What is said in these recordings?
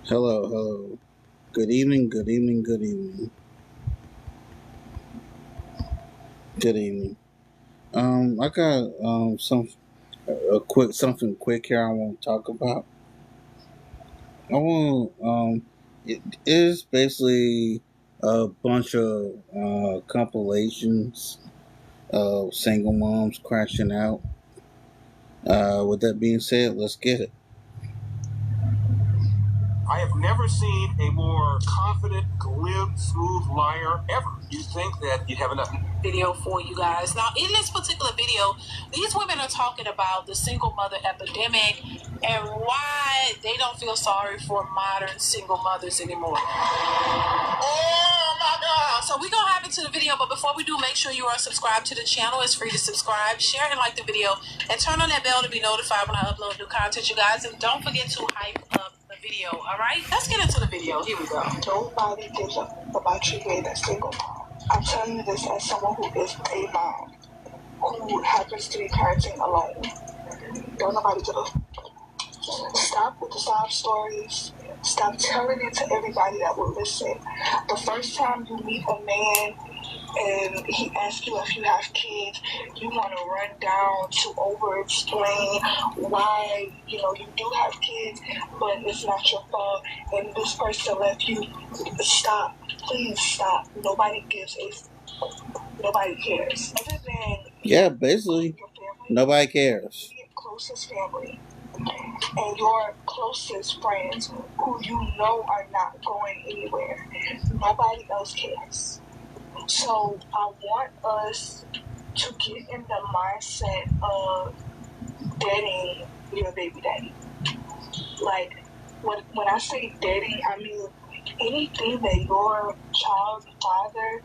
Hello, hello. Good evening, good evening, good evening, good evening. I got some a quick something quick here I want to talk about. I want it is basically a bunch of compilations of single moms crashing out. With that being said, let's get it. I have never seen a more confident, glib, smooth liar ever. You'd think that you'd have enough video for you guys. Now, in this particular video, these women are talking about the single mother epidemic and why they don't feel sorry for modern single mothers anymore. Oh my God! So we're gonna hop into the video, but before we do, make sure you are subscribed to the channel. It's free to subscribe, share, and like the video, and turn on that bell to be notified when I upload new content, you guys. And don't forget to hype up the video. All right, let's get into the video. Here we go. Nobody gives a about you being a single mom. I'm telling you this as someone who is a mom who happens to be parenting alone. Don't nobody give a stop with the sob stories. Stop telling it to everybody that will listen. The first time you meet a man and he asks you if you have kids, you want to run down to over explain why you do have kids, but it's not your fault, and this person left you. Stop, please stop. Nobody cares. Other than Yeah, basically your family, nobody cares. your closest family and your closest friends who you know are not going anywhere. Nobody else cares. So I want us to get in the mindset of dating your baby daddy. Like, when I say dating, I mean anything that your child's father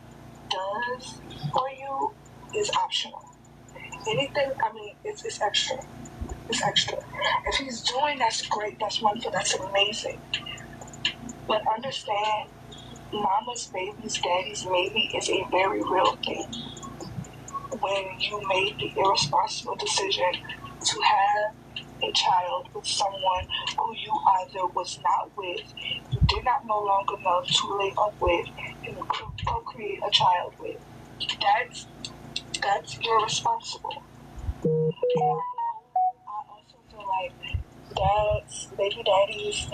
does for you is optional. Anything, I mean, it's extra. It's extra. If he's doing, that's great. That's wonderful. That's amazing. But understand, mama's baby's daddy's maybe is a very real thing. When you made the irresponsible decision to have a child with someone who you either was not with, you did not know long enough to lay up with, and procreate a child with, that's irresponsible. And I also feel like baby daddies,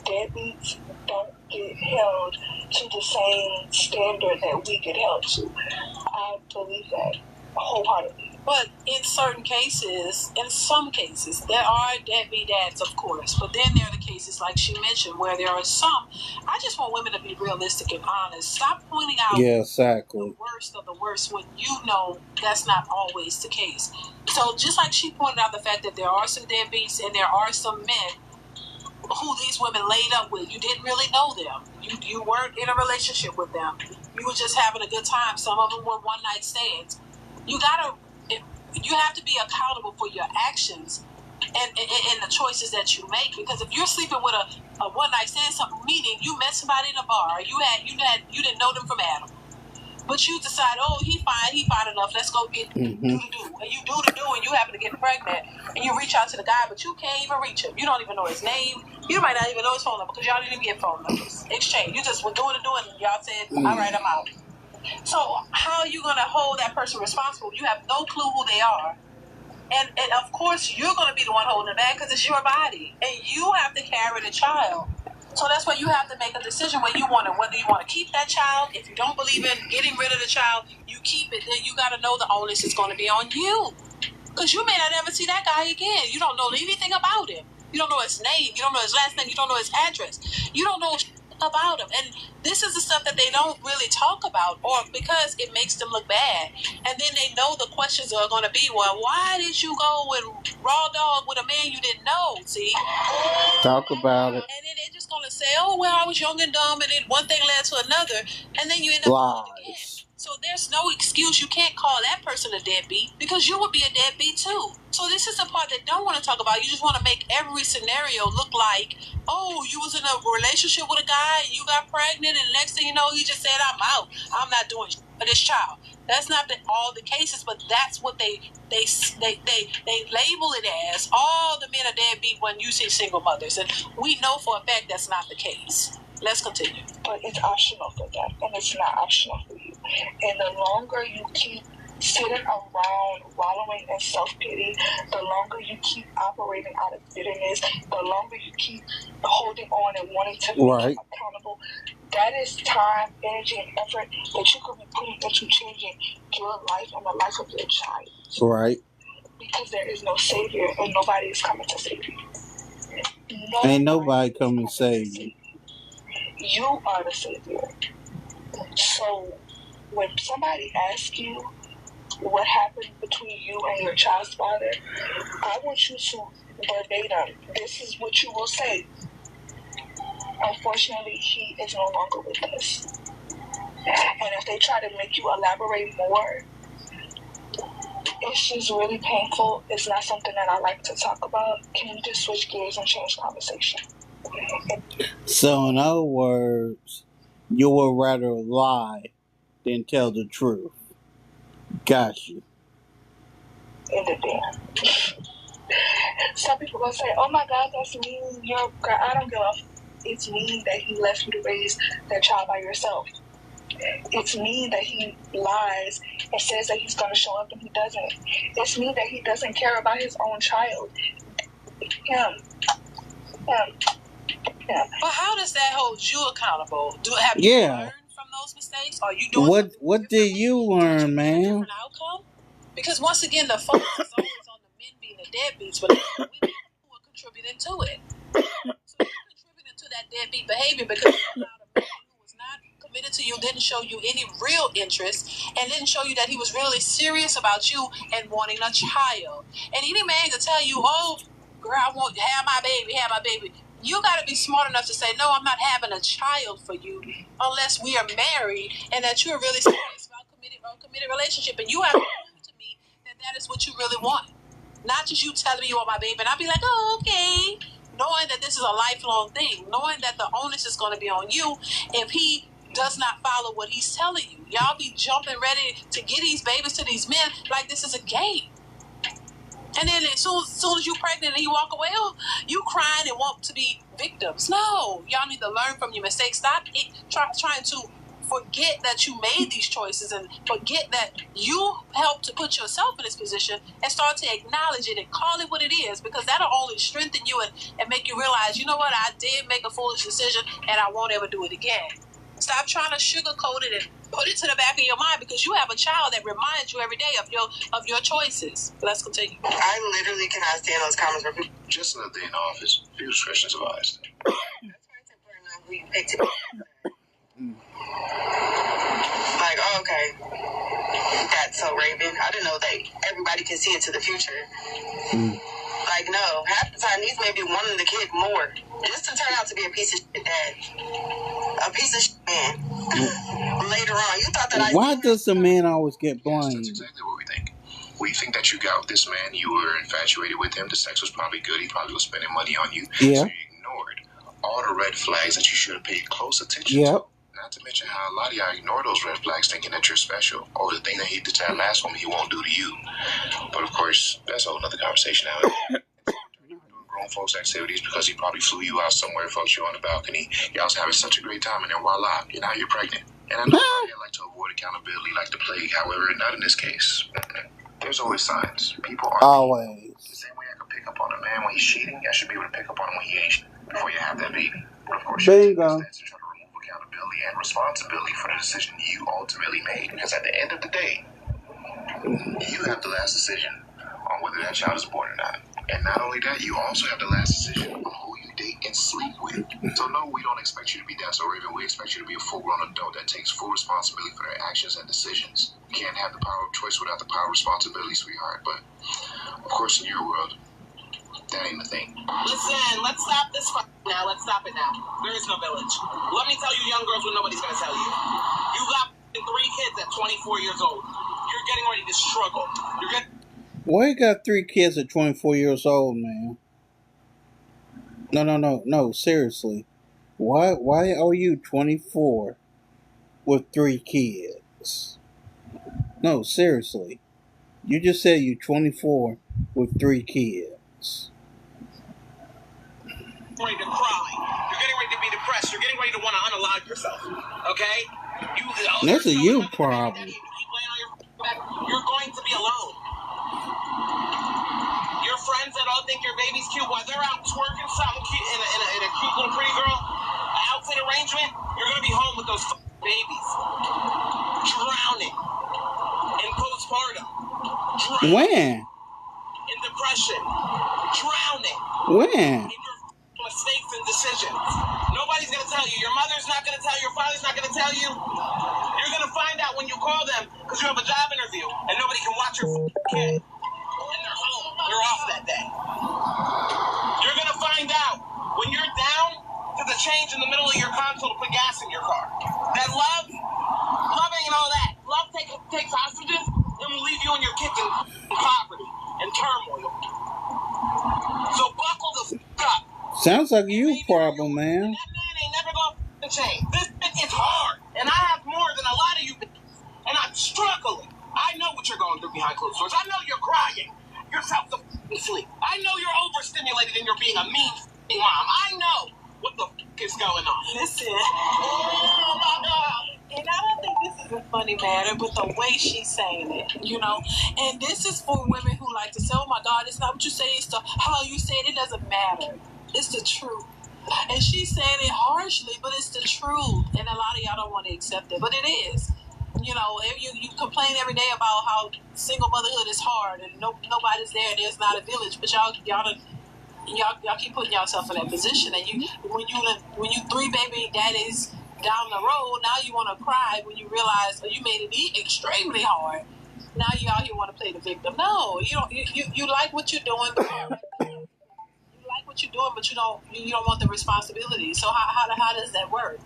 deadbeats don't get held to the same standard that we get held to. I believe that wholeheartedly. But in some cases, there are deadbeat dads, of course. But then there are the cases, like she mentioned, where there are some. I just want women to be realistic and honest. Stop pointing out exactly the worst of the worst when you know that's not always the case. So just like she pointed out the fact that there are some deadbeats and there are some men who these women laid up with, you didn't really know them. You weren't in a relationship with them. You were just having a good time. Some of them were one night stands. You have to be accountable for your actions and the choices that you make. Because if you're sleeping with a one night stand, something meaning you met somebody in a bar, you didn't know them from Adam. But you decide, oh, he fine enough. Let's go get do the do. And you do the do, and you happen to get pregnant, and you reach out to the guy, but you can't even reach him. You don't even know his name. You might not even know his phone number because y'all didn't even get phone numbers. Exchange. You just were doing the doing, and y'all said, all right, I'm out. So how are you going to hold that person responsible? You have no clue who they are. And of course, you're going to be the one holding the bag because it's your body. And you have to carry the child. So that's why you have to make a decision whether you want to keep that child. If you don't believe in getting rid of the child, you keep it. Then you got to know the onus is going to be on you. Because you may not ever see that guy again. You don't know anything about him. You don't know his name. You don't know his last name. You don't know his address. You don't know about him. And this is the stuff that they don't really talk about, or because it makes them look bad. And then they know the questions are going to be, well, why did you go with raw dog with a man you didn't know? See? talk about it. And then they're just going to say, oh, well, I was young and dumb, and then one thing led to another, and then you end up doing it again. So there's no excuse. You can't call that person a deadbeat because you would be a deadbeat too. So this is the part they don't want to talk about. You just want to make every scenario look like, oh, you was in a relationship with a guy, and you got pregnant, and next thing you know, he just said, I'm out. I'm not doing shit for this child. That's not all the cases, but that's what they label it as. All the men a deadbeat when you see single mothers, and we know for a fact that's not the case. Let's continue. But it's optional for them, and it's not optional for you. And the longer you keep sitting around wallowing in self-pity, the longer you keep operating out of bitterness, the longer you keep holding on and wanting to be accountable, that is time, energy, and effort that you could be putting into changing your life and the life of your child. Right. Because there is no savior and nobody is coming to save you. Ain't nobody coming to save you. You are the savior. So when somebody asks you what happened between you and your child's father, I want you to verbatim, this is what you will say. Unfortunately, he is no longer with us. And if they try to make you elaborate more, it's just really painful. It's not something that I like to talk about. Can we just switch gears and change conversation? So, in other words, you would rather lie than tell the truth. Got you. In the day. Some people gonna say, "Oh my God, that's mean." I don't give a. It's mean that he left you to raise that child by yourself. It's mean that he lies and says that he's going to show up and he doesn't. It's mean that he doesn't care about his own child. Him. But how does that hold you accountable? Have you learned from those mistakes? Are you doing what did you learn, man? Different outcome? Because once again, the focus is always on the men being the deadbeats, but the women who are contributing to it. So you're contributing to that deadbeat behavior because you allowed a man who was not committed to you, didn't show you any real interest, and didn't show you that he was really serious about you and wanting a child. And any man can tell you, "Oh, girl, I want to have my baby. You got to be smart enough to say, "No, I'm not having a child for you unless we are married and that you're really serious about committed relationship. And you have to prove to me that is what you really want. Not just you telling me you want my baby. And I'll be like, oh, okay. Knowing that this is a lifelong thing. Knowing that the onus is going to be on you if he does not follow what he's telling you. Y'all be jumping ready to get these babies to these men like this is a game. And then as soon as you're pregnant and he walk away, oh, you crying and want to be victims. No, y'all need to learn from your mistakes. Stop trying to forget that you made these choices and forget that you helped to put yourself in this position and start to acknowledge it and call it what it is, because that'll only strengthen you and make you realize, you know what, I did make a foolish decision and I won't ever do it again. Stop trying to sugarcoat it and put it to the back of your mind, because you have a child that reminds you every day of your choices. Let's continue. I literally cannot stand those comments where people just another day in the office. Few discretion is advised. That's why it's important to know who you pick to. Like, oh, okay, that's so Raven. I didn't know that everybody can see into the future. Like, no, half the time these may be wanting the kid more just to turn out to be a piece of shit dad, a piece of shit man. Later on, you thought that Why does the man always get blamed? That's exactly what we think. We think that you got with this man, you were infatuated with him, the sex was probably good, he probably was spending money on you, so you ignored all the red flags that you should have paid close attention to. Not to mention how a lot of y'all ignore those red flags thinking that you're special, or the thing that he did to that last woman he won't do to you. But of course, that's a whole other conversation now. Doing grown folks activities because he probably flew you out somewhere, fucked you on the balcony, y'all was having such a great time, and then voila, now you're pregnant. And I know I like to avoid accountability like the plague, however, not in this case. There's always signs. People are always. The same way I can pick up on a man when he's cheating, I should be able to pick up on him when he ain't before you have that baby. But of course, you have to try to remove accountability and responsibility for the decision you ultimately made. Because at the end of the day, you have the last decision on whether that child is born or not. And not only that, you also have the last decision on who you date and sleep with. So no, we don't expect you to be that so Raven. We expect you to be a full-grown adult that takes full responsibility for their actions and decisions. You can't have the power of choice without the power of responsibility, sweetheart. But of course, in your world, that ain't the thing. Listen, let's stop this fight now. Let's stop it now. There is no village. Let me tell you, young girls, what nobody's going to tell you. You got 3 kids at 24 years old. You're getting ready to struggle. Why you got 3 kids at 24 years old, man? No, seriously. Why are you 24 with 3 kids? No, seriously. You just said you're 24 with 3 kids. yourself. Okay? That's a you problem. You're going to be alone. Your friends that all think your baby's cute, while they're out twerking something cute in a cute little pretty girl outfit arrangement, you're going to be home with those babies. Drowning in postpartum. Drowning when? in depression. Drowning. When? In your mistakes and decisions. Nobody's going to tell you. Your mother's not going to tell you. Your father's not going to tell you. You're going to find out when you call them because you have a job interview and nobody can watch your kid. And they're home. They're off that day. You're going to find out when you're down to the change in the middle of your console to put gas in your car. That loving and all that. Love takes hostages and will leave you and your kids in poverty and turmoil. So buckle the up. Sounds like a you problem, man. That man ain't never going to change. This is hard. And I have more than a lot of you. And I'm struggling. I know what you're going through behind closed doors. I know you're crying yourself to sleep. I know you're overstimulated and you're being a mean mom. I know what the is going on. Listen. Oh my God. And I don't think this is a funny matter, but the way she's saying it, and this is for women who like to say, oh my God, it's not what you say, it's how you say it doesn't matter. It's the truth. And she's saying it harshly, but it's the truth. And a lot of y'all don't want to accept it, but it is. You complain every day about how single motherhood is hard and nobody's there and there's not a village, but y'all keep putting yourself in that position. And when you 3 baby daddies down the road, now you want to cry when you realize you made it extremely hard. Now you out here want to play the victim. No, you don't. You like what you're doing. You like what you're doing, but you don't want the responsibility. So how does that work?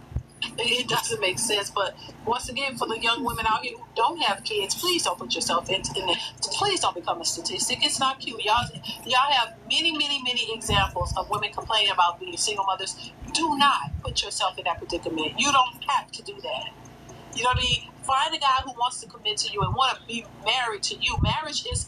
It doesn't make sense. But once again, for the young women out here who don't have kids, please don't put yourself in it. Please don't become a statistic. It's not cute. Y'all have many, many, many examples of women complaining about being single mothers. Do not put yourself in that predicament. You don't have to do that. You know what I mean? Find a guy who wants to commit to you and want to be married to you. Marriage is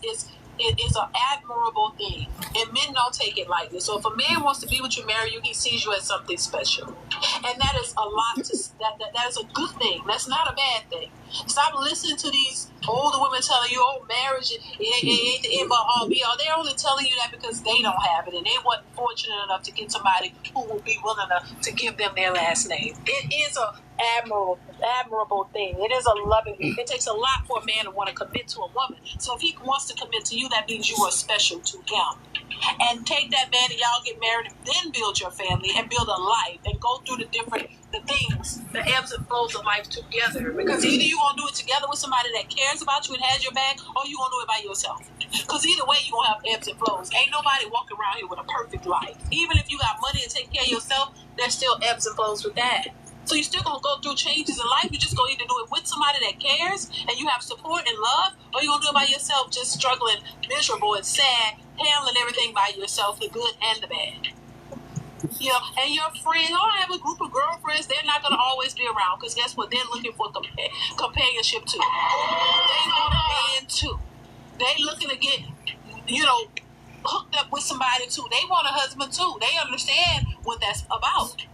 an admirable thing, and men don't take it lightly. So if a man wants to be with you, marry you, he sees you as something special, and that is a lot. That is a good thing. That's not a bad thing. Stop listening to these older women telling you, "Oh, marriage ain't the end all be all." They're only telling you that because they don't have it, and they wasn't fortunate enough to get somebody who will be willing to give them their last name. It is a admirable thing. It is a loving. It takes a lot for a man to want to commit to a woman. So if he wants to commit to you, that means you are special to him. And take that man and y'all get married, and then build your family and build a life and go through the things, the ebbs and flows of life together. Because either you're going to do it together with somebody that cares about you and has your back, or you're going to do it by yourself. Because either way, you're going to have ebbs and flows. Ain't nobody walking around here with a perfect life. Even if you got money to take care of yourself, there's still ebbs and flows with that. So you're still going to go through changes in life. You're just going to either do it with somebody that cares and you have support and love, or you're going to do it by yourself, just struggling, miserable and sad, handling everything by yourself, the good and the bad. And your friends, I have a group of girlfriends, they're not going to always be around, because guess what? They're looking for companionship too. They want a man too. They looking to get, hooked up with somebody too. They want a husband too. They understand what that's about.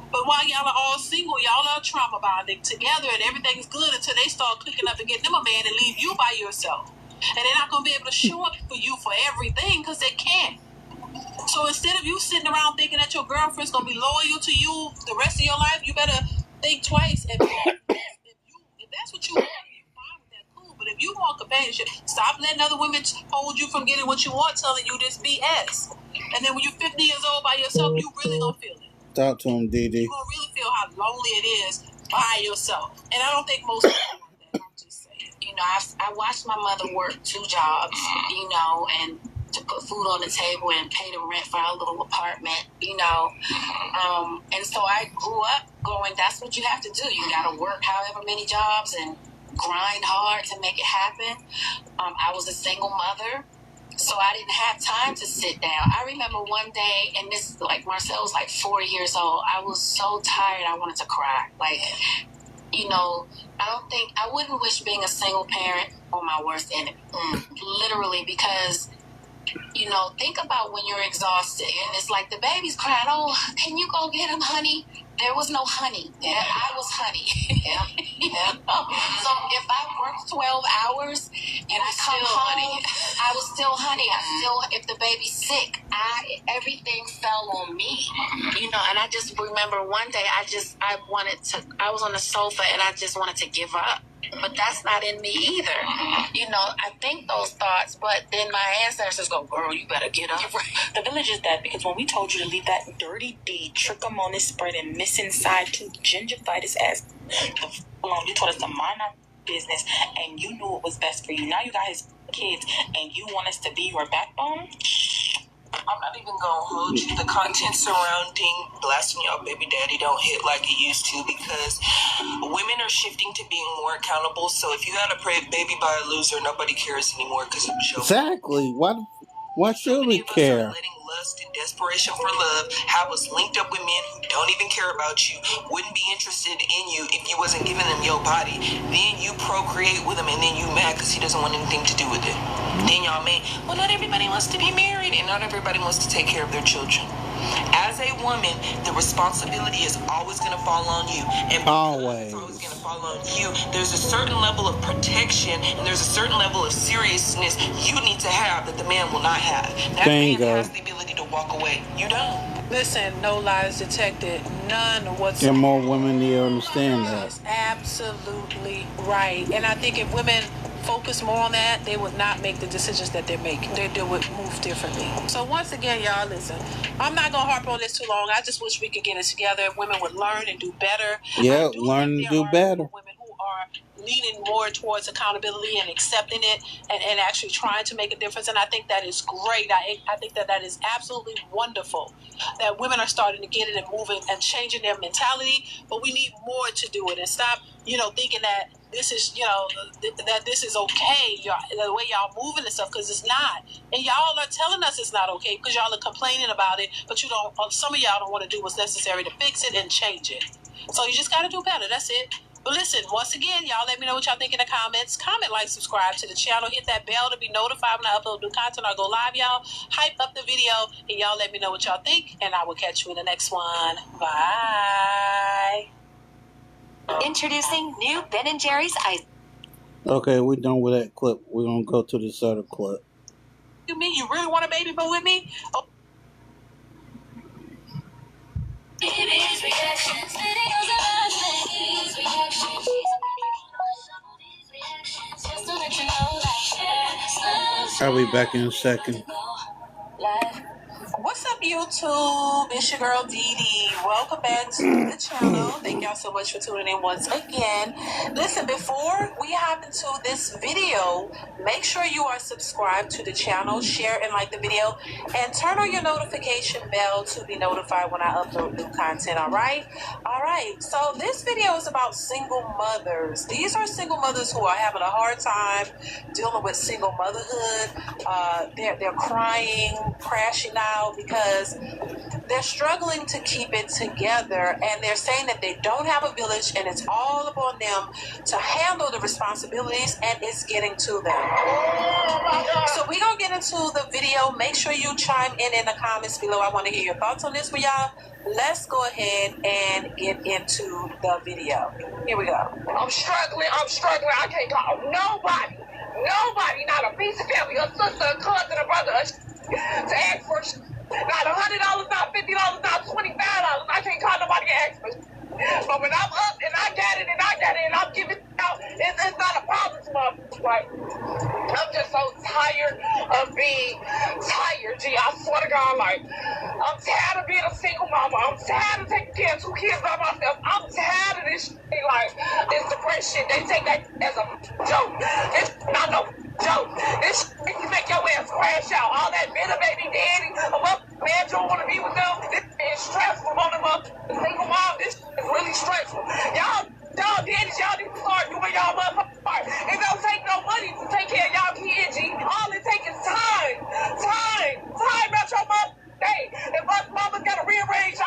But while y'all are all single, y'all are trauma bonding together and everything's good until they start clicking up and getting them a man and leave you by yourself. And they're not going to be able to show up for you for everything because they can't. So instead of you sitting around thinking that your girlfriend's going to be loyal to you the rest of your life, you better think twice. And if that's what you want, you're fine with that, cool. But if you want companionship, stop letting other women hold you from getting what you want, telling you this BS. And then when you're 50 years old by yourself, you really going to feel it. Talk to him, Dee Dee. You're going to really feel how lonely it is by yourself. And I don't think most people want that. I'm just saying. I watched my mother work 2 jobs, and to put food on the table and pay the rent for our little apartment, and so I grew up going, that's what you have to do. You got to work however many jobs and grind hard to make it happen. I was a single mother. So I didn't have time to sit down. I remember one day, and this, Marcel was 4 years old. I was so tired, I wanted to cry. I wouldn't wish being a single parent on my worst enemy. Literally, because You know, think about when you're exhausted and it's like the baby's crying, oh, can you go get him, honey? There was no honey. Yeah. I was honey. Yeah. Yeah. So if I worked 12 hours and I come home, I was still honey. If the baby's sick, everything fell on me. You know, and I just remember one day I was on the sofa and I just wanted to give up. But that's not in me either. You know, I think those thoughts, but then my ancestors go, girl, you better get up. Right. The village is dead because when we told you to leave that dirty D, trichomonas spread and missing side tooth gingivitis as alone, you told us to mind our business and you knew it was best for you. Now you got his kids and you want us to be your backbone? I'm not even gonna hold you. The content surrounding blasting your baby daddy don't hit like it used to because women are shifting to being more accountable. So if you had a baby by a loser, nobody cares anymore because it was your Exactly. Why should we care? Letting lust and desperation for love have us linked up with men who don't even care about you, wouldn't be interested in you if you wasn't giving them your body. Then you procreate with him and then you mad because he doesn't want anything to do with it. Then y'all may, well, not everybody wants to be married and not everybody wants to take care of their children. As a woman, the responsibility is always going to fall on you. And always. It's always going to fall on you. There's a certain level of protection and there's a certain level of seriousness you need to have that the man will not have. That man has the ability to walk away. You don't. Listen, no lies detected. None whatsoever. And more women need to understand that. That's absolutely right. And I think if women focus more on that, they would not make the decisions that they're making. They would move differently. So once again, y'all, listen, I'm not going to harp on this too long. I just wish we could get it together. Women would learn and do better. Yeah, learn and do better. Women who are leaning more towards accountability and accepting it and actually trying to make a difference. And I think that is great. I think that is absolutely wonderful that women are starting to get it and moving and changing their mentality. But we need more to do it and stop, thinking that this is, that this is okay, y'all, the way y'all moving and stuff, because it's not. And y'all are telling us it's not okay because y'all are complaining about it, but some of y'all don't want to do what's necessary to fix it and change it. So you just got to do better. That's it. But listen, once again, y'all let me know what y'all think in the comments. Comment, like, subscribe to the channel. Hit that bell to be notified when I upload new content or go live, y'all. Hype up the video, and y'all let me know what y'all think, and I will catch you in the next one. Bye. Introducing new Ben & Jerry's Ice. Okay, we're done with that clip. We're going to go to this other clip. You mean you really want a baby boy with me? Oh. I'll be back in a second. What's up, YouTube? It's your girl Dee Dee. Welcome back to the channel. Thank y'all so much for tuning in once again. Listen, before we hop into this video, make sure you are subscribed to the channel, share and like the video, and turn on your notification bell to be notified when I upload new content, all right? All right, so this video is about single mothers. These are single mothers who are having a hard time dealing with single motherhood. They're crying, crashing out, because they're struggling to keep it together, and they're saying that they don't have a village and it's all upon them to handle the responsibilities, and it's getting to them. So we're gonna get into the video. Make sure you chime in the comments below. I want to hear your thoughts on this for y'all. Let's go ahead and get into the video. Here we go. I'm struggling. I can't call nobody, not a piece of family, a sister, a cousin, a brother, to ask for not $100, not $50, not $25. I can't call nobody and ask for. But when I'm up and I got it and I'm giving it out, it's not a problem to me. Like, I'm just so tired of being tired, G. I swear to God, like, I'm tired of being a single mama. I'm tired of taking care of 2 kids by myself. I'm tired of this shit. Like, this depression, they take that as a joke. It's not no joke. This shit makes you make your ass crash out. All that bitter baby daddy, a man don't want to be with them. This is stressful on them up. Single mom, this is really stressful. Y'all daddies, y'all need to start doing y'all motherfucking part. It don't take no money to take care of y'all kids, G. All it takes is time out your motherfucking day. If us mamas gotta rearrange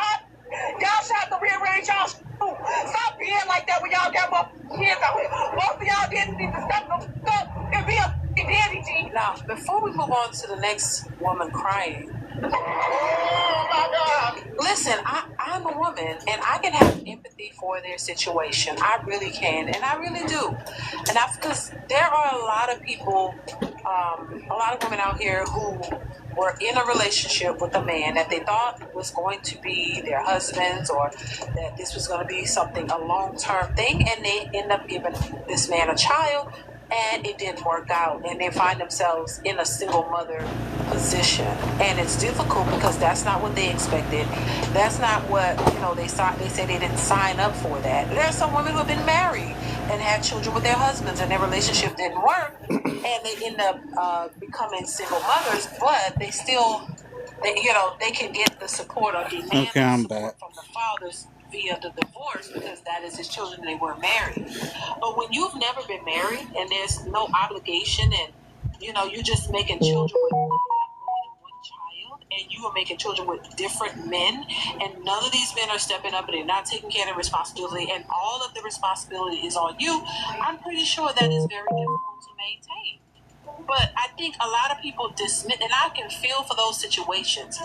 y'all should have to rearrange y'all too. Stop being like that when y'all got motherfucking kids out here. Most of y'all didn't need to step up and be a daddy, G. Now, before we move on to the next woman crying. Oh my God. Listen, I'm a woman and I can have empathy for their situation. I really can, and I really do. And that's because there are a lot of people, a lot of women out here who were in a relationship with a man that they thought was going to be their husband's, or that this was going to be something, a long-term thing, and they end up giving this man a child, and it didn't work out, and they find themselves in a single mother position. And it's difficult because that's not what they expected. That's not what, they said they didn't sign up for that. There are some women who have been married and had children with their husbands, and their relationship didn't work, and they end up becoming single mothers, but they still, they can get the support or demand the support from the fathers via the divorce, because that is his children, they weren't married. But when you've never been married and there's no obligation, and you're just making children with more than one child, and you are making children with different men, and none of these men are stepping up and they're not taking care of their responsibility, and all of the responsibility is on you, I'm pretty sure that is very difficult to maintain. But I think a lot of people dismiss, and I can feel for those situations.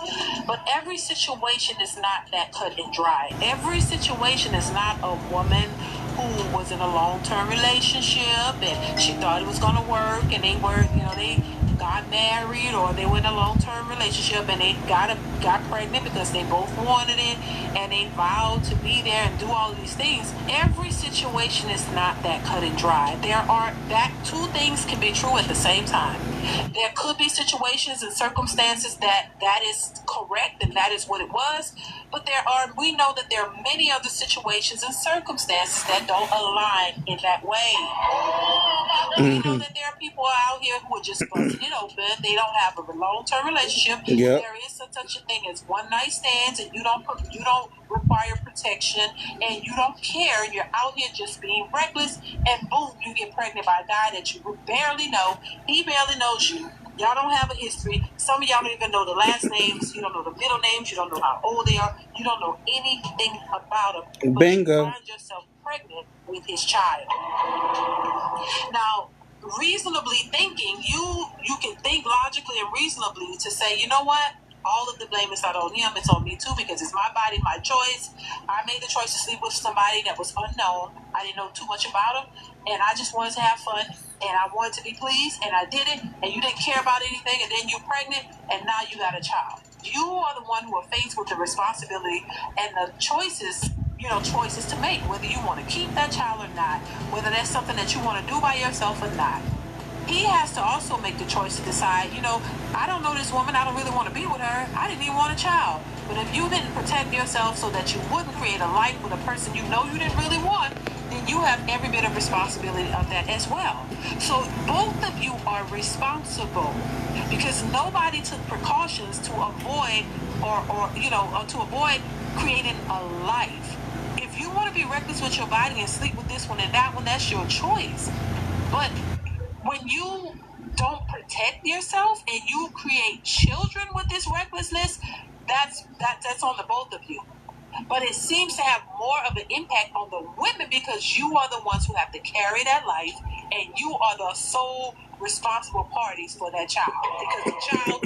But every situation is not that cut and dry. Every situation is not a woman who was in a long-term relationship and she thought it was going to work, and they got married, or they were in a long-term relationship and they got pregnant because they both wanted it, and they vowed to be there and do all of these things. Every situation is not that cut and dry. Two things can be true at the same time. There could be situations and circumstances that is correct and that is what it was, but we know that there are many other situations and circumstances that don't align in that way. We know that there are people out here who are just busting it open. They don't have a long-term relationship. Yep. There is such a thing as one-night stands, and you don't require protection, and you don't care. You're out here just being reckless, and boom, you get pregnant by a guy that you barely know. He barely knows you. Y'all don't have a history. Some of y'all don't even know the last names. You don't know the middle names. You don't know how old they are. You don't know anything about them. But Bingo. You find yourself pregnant with his child. Now, reasonably thinking, you can think logically and reasonably to say, you know what? All of the blame is not on him, it's on me too, because it's my body, my choice. I made the choice to sleep with somebody that was unknown. I didn't know too much about him, and I just wanted to have fun, and I wanted to be pleased, and I did it, and you didn't care about anything, and then you're pregnant, and now you got a child. You are the one who are faced with the responsibility and the choices to make, whether you want to keep that child or not, whether that's something that you want to do by yourself or not. He has to also make the choice to decide, I don't know this woman, I don't really want to be with her, I didn't even want a child. But if you didn't protect yourself so that you wouldn't create a life with a person you didn't really want, then you have every bit of responsibility of that as well. So both of you are responsible, because nobody took precautions to avoid or to avoid creating a life. If you want to be reckless with your body and sleep with this one and that one, that's your choice. But when you don't protect yourself and you create children with this recklessness, that's on the both of you. But it seems to have more of an impact on the women, because you are the ones who have to carry that life, and you are the sole responsible parties for that child, because the child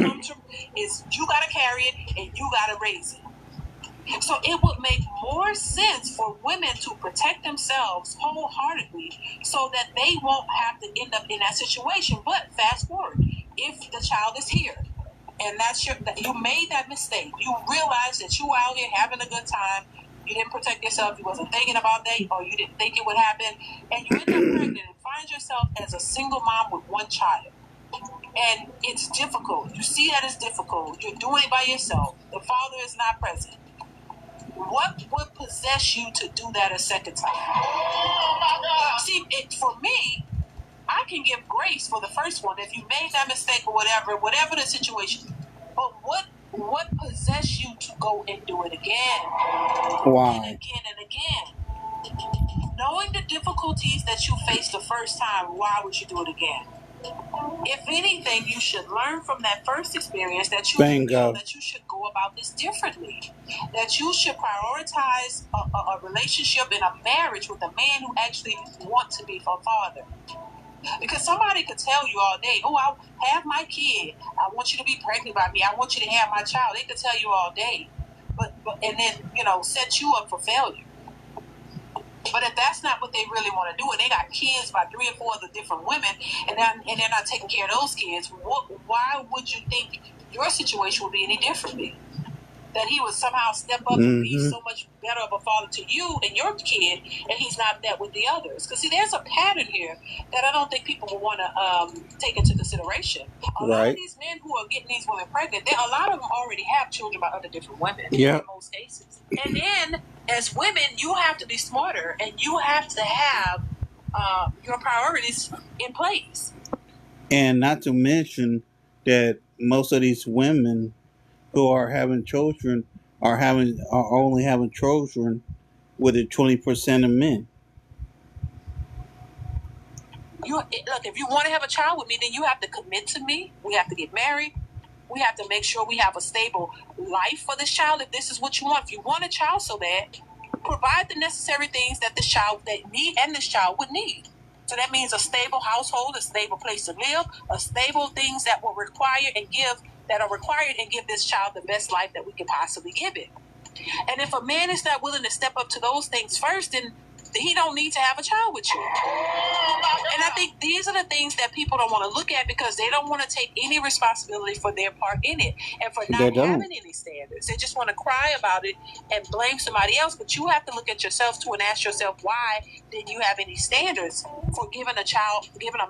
you gotta carry it and you gotta raise it. So it would make more sense for women to protect themselves wholeheartedly so that they won't have to end up in that situation. But fast forward, if the child is here and you made that mistake, you realize that you were out here having a good time, you didn't protect yourself, you wasn't thinking about that, or you didn't think it would happen, and you end up pregnant and find yourself as a single mom with one child. And it's difficult. You see that it's difficult. You're doing it by yourself. The father is not present. What would possess you to do that a second time? See, for me, I can give grace for the first one if you made that mistake or whatever the situation. But what possessed you to go and do it again? Why? And again and again. Knowing the difficulties that you faced the first time, why would you do it again? If anything, you should learn from that first experience that you should go about this differently. That you should prioritize a relationship and a marriage with a man who actually wants to be a father. Because somebody could tell you all day, oh, I'll have my kid. I want you to be pregnant by me. I want you to have my child. They could tell you all day. But and then, set you up for failure. But if that's not what they really want to do, and they got kids by 3 or 4 other different women, and they're not taking care of those kids, why would you think your situation would be any differently? That he would somehow step up and be so much better of a father to you and your kid, and he's not that with the others. Because, see, there's a pattern here that I don't think people will want to take into consideration. A lot of these men who are getting these women pregnant, a lot of them already have children by other different women in most cases. And then, as women, you have to be smarter, and you have to have your priorities in place. And not to mention that most of these women who are having children are only having children with 20% of men. Look, if you want to have a child with me, then you have to commit to me. We have to get married. We have to make sure we have a stable life for this child. If this is what you want, if you want a child so bad, provide the necessary things that this child would need. So that means a stable household, a stable place to live, a stable things that are required and give this child the best life that we can possibly give it. And if a man is not willing to step up to those things first, then he don't need to have a child with you. And I think these are the things that people don't want to look at because they don't want to take any responsibility for their part in it and for not having any standards. They just want to cry about it and blame somebody else. But you have to look at yourself too and ask yourself, why didn't you have any standards for giving a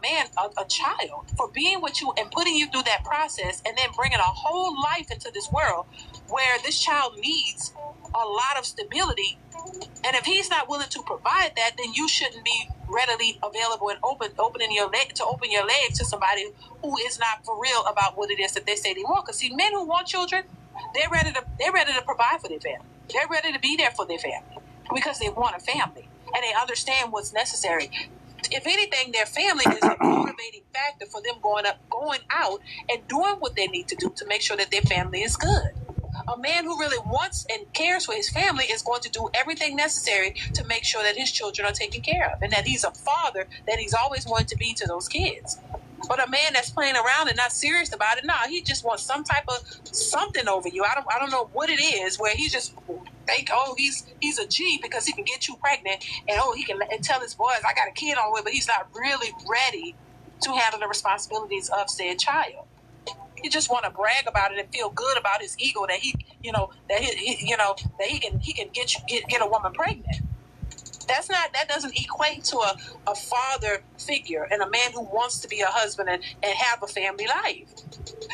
man a child, for being with you and putting you through that process and then bringing a whole life into this world where this child needs a lot of stability. And if he's not willing to provide that, then you shouldn't be readily available and open your leg to somebody who is not for real about what it is that they say they want. Because see, men who want children, they're ready to provide for their family. They're ready to be there for their family because they want a family and they understand what's necessary. If anything, their family is a motivating factor for them going out and doing what they need to do to make sure that their family is good. A man who really wants and cares for his family is going to do everything necessary to make sure that his children are taken care of and that he's a father that he's always wanted to be to those kids. But a man that's playing around and not serious about it, he just wants some type of something over you. I don't know what it is where he just think, he's a G because he can get you pregnant and he can tell his boys, I got a kid on the way, but he's not really ready to handle the responsibilities of said child. He just want to brag about it and feel good about his ego that he can get a woman pregnant. That doesn't equate to a father figure and a man who wants to be a husband and have a family life.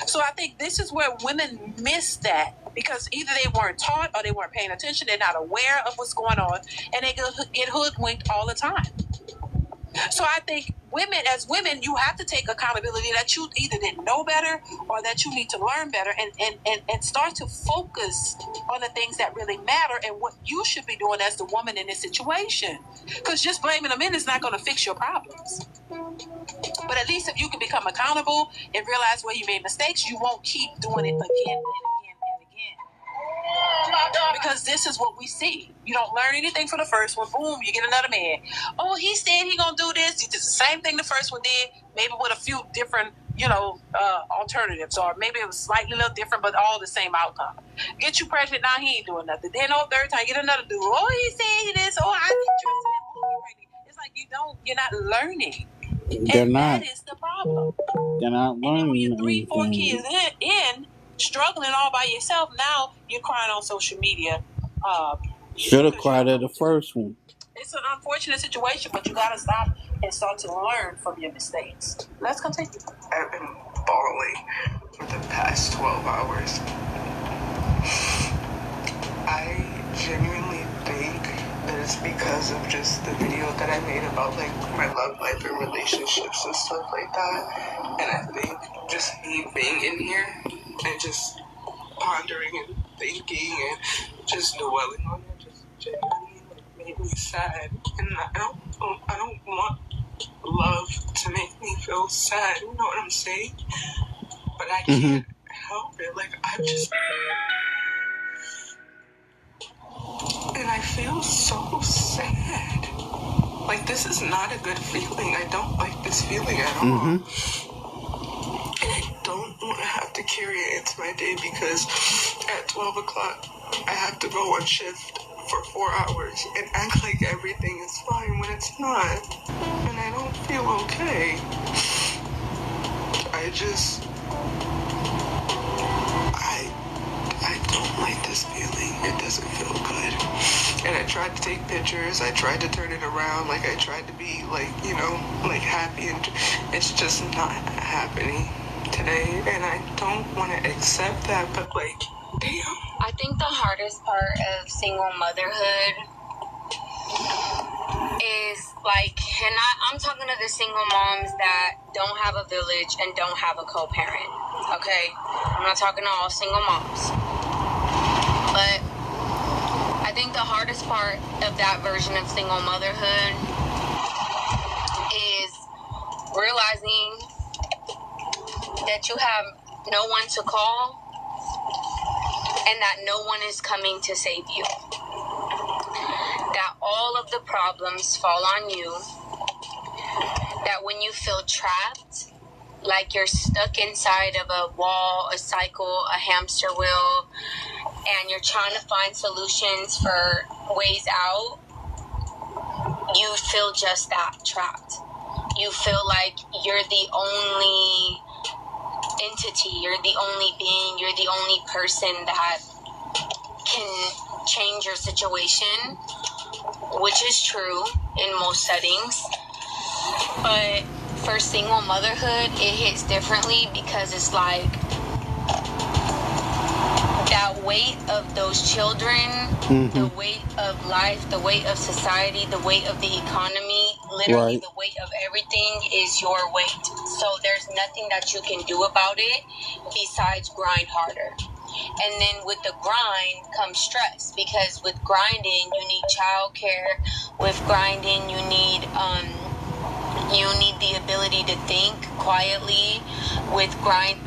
So I think this is where women miss that because either they weren't taught or they weren't paying attention. They're not aware of what's going on and they get hoodwinked all the time. So I think as women, you have to take accountability that you either didn't know better or that you need to learn better and start to focus on the things that really matter and what you should be doing as the woman in this situation. Because just blaming the men is not going to fix your problems. But at least if you can become accountable and realize where you made mistakes, you won't keep doing it again and again and again. Because this is what we see. You don't learn anything from the first one. Boom, you get another man. Oh, he said he gonna do this. He did the same thing the first one did, maybe with a few different, alternatives, or maybe it was slightly a little different, but all the same outcome. Get you pregnant, now he ain't doing nothing. Then third time, get another dude. Oh, he said he this. Oh, I get interested in pregnant. It's like you're not learning. That is the problem. They're not learning. And then when you're 3-4 kids in, struggling all by yourself, now you're crying on social media. Should have cried at the first one. It's an unfortunate situation, but you gotta stop and start to learn from your mistakes. Let's continue. I've been bawling for the past 12 hours. I genuinely think that it's because of just the video that I made about my love life and relationships and stuff like that. And I think just me being in here and just pondering and thinking and just dwelling on it just genuinely made me sad. And I don't want love to make me feel sad. You know what I'm saying? But I can't help it. I've just... And I feel so sad. This is not a good feeling. I don't like this feeling at all. And I don't want to have to carry it into my day because at 12 o'clock, I have to go on shift for 4 hours and act like everything is fine when it's not. And I don't feel okay. I don't like this feeling. It doesn't feel good. And I tried to take pictures. I tried to turn it around. Like, I tried to be, like, you know, like, happy. And it's just not happening today. And I don't want to accept that, but, like, damn. I think the hardest part of single motherhood is, like, I'm talking to the single moms that don't have a village and don't have a co-parent, okay? I'm not talking to all single moms. But I think the hardest part of that version of single motherhood is realizing that you have no one to call and that no one is coming to save you. That all of the problems fall on you. That when you feel trapped, like you're stuck inside of a wall, a cycle, a hamster wheel, and you're trying to find solutions for ways out, you feel just that, trapped. You feel like you're the only entity, you're the only being, you're the only person that can change your situation, which is true in most settings. But for single motherhood, it hits differently because it's like that weight of those children, the weight of life, the weight of society, the weight of the economy, literally the weight of everything is your weight. So there's nothing that you can do about it besides grind harder. And then with the grind comes stress, because with grinding you need childcare. With grinding you need the ability to think quietly. With grind,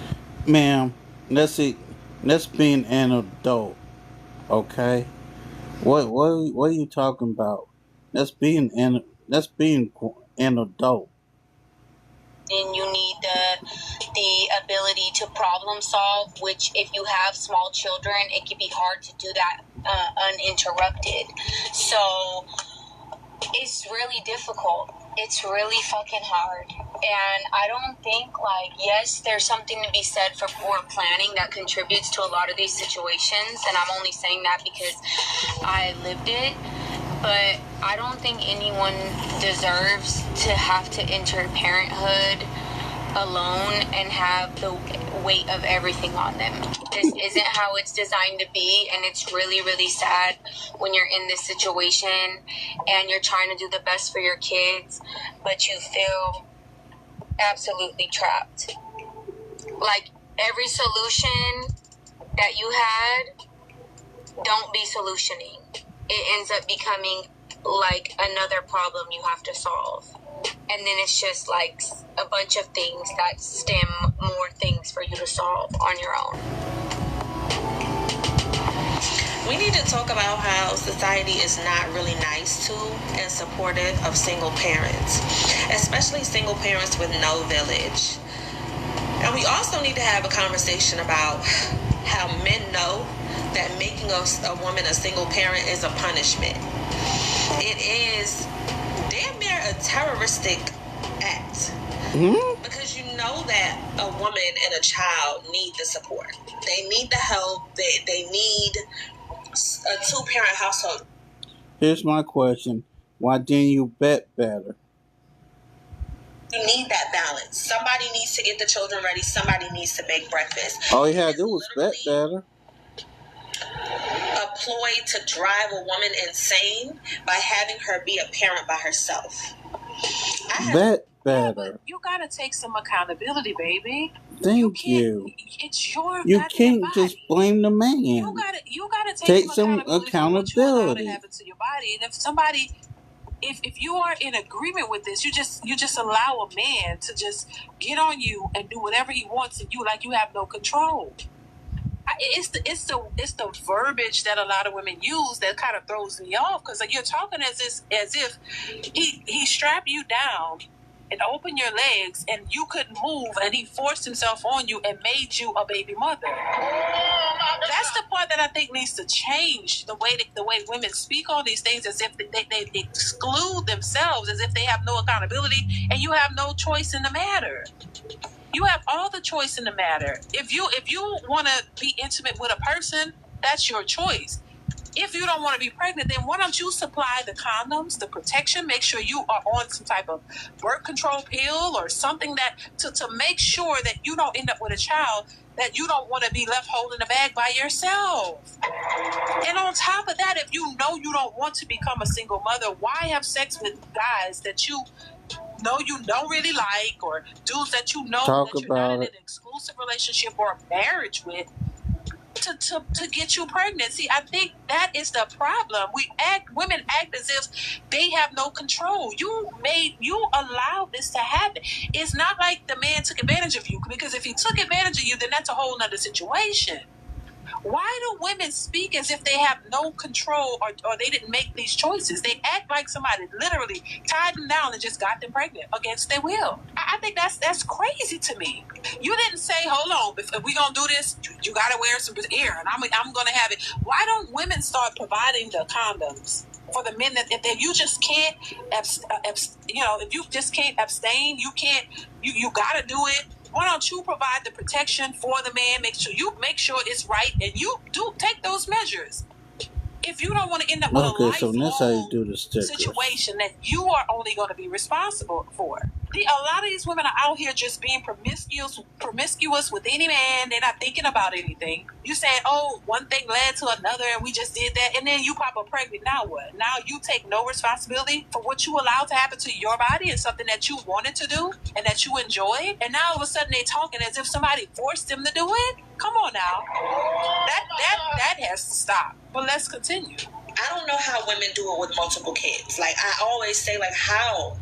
ma'am, let's being an adult, okay? What are you talking about? That's being an adult. and you need the ability to problem solve, which if you have small children, it can be hard to do that uninterrupted. So it's really difficult. It's really fucking hard. And I don't think, like, yes, there's something to be said for poor planning that contributes to a lot of these situations, and I'm only saying that because I lived it. But I don't think anyone deserves to have to enter parenthood alone and have the weight of everything on them. This isn't how it's designed to be, and it's really, really sad when you're in this situation and you're trying to do the best for your kids, but you feel absolutely trapped. Like, every solution that you had, don't be solutioning. It ends up becoming like another problem you have to solve. And then it's just like a bunch of things that stem more things for you to solve on your own. We need to talk about how society is not really nice to and supportive of single parents, especially single parents with no village. And we also need to have a conversation about how men know that making a woman a single parent is a punishment. It is damn near a terroristic act. Because you know that a woman and a child need the support. They need the help. They need a two-parent household. Here's my question. Why didn't you bet better? You need that balance. Somebody needs to get the children ready. Somebody needs to make breakfast. All you had to do was bet better. A ploy to drive a woman insane by having her be a parent by herself. Bet better. Yeah, you gotta take some accountability, baby. Thank you. It's your. You can't just blame the man. You gotta take some accountability for what you allow to happen to your body. And if somebody, if you are in agreement with this, you just allow a man to just get on you and do whatever he wants, and you have no control. It's the verbiage that a lot of women use that kind of throws me off, because you're talking as if he strapped you down and opened your legs and you couldn't move, and he forced himself on you and made you a baby mother. That's the part that I think needs to change, the way women speak on these things, as if they exclude themselves, as if they have no accountability, and you have no choice in the matter. You have all the choice in the matter. If you want to be intimate with a person, that's your choice. If you don't want to be pregnant, then why don't you supply the condoms, the protection, make sure you are on some type of birth control pill or something that to make sure that you don't end up with a child that you don't want to be left holding the bag by yourself. And on top of that, if you know you don't want to become a single mother, why have sex with guys that you know you don't really like, or dudes that you know that you're not in an exclusive relationship or marriage with, to get you pregnant? See, I think that is the problem. Women act as if they have no control. You allowed this to happen. It's not like the man took advantage of you, because if he took advantage of you, then that's a whole nother situation. Why do women speak as if they have no control, or they didn't make these choices? They act like somebody literally tied them down and just got them pregnant against their will. I think that's crazy to me. You didn't say, hold on, if we're going to do this, you got to wear some ear, and I'm going to have it. Why don't women start providing the condoms for the men, that if you just can't, if you just can't abstain, you can't, you got to do it. Why don't you provide the protection for the man? Make sure it's right, and you do take those measures. If you don't want to end up with a lifelong situation that you are only going to be responsible for. A lot of these women are out here just being promiscuous with any man. They're not thinking about anything. You saying, oh, one thing led to another, and we just did that, and then you pop up pregnant. Now what? Now you take no responsibility for what you allowed to happen to your body, and something that you wanted to do and that you enjoyed, and now all of a sudden they're talking as if somebody forced them to do it. Come on now. That has to stop. But let's continue. I don't know how women do it with multiple kids. Like, I always say, like, how?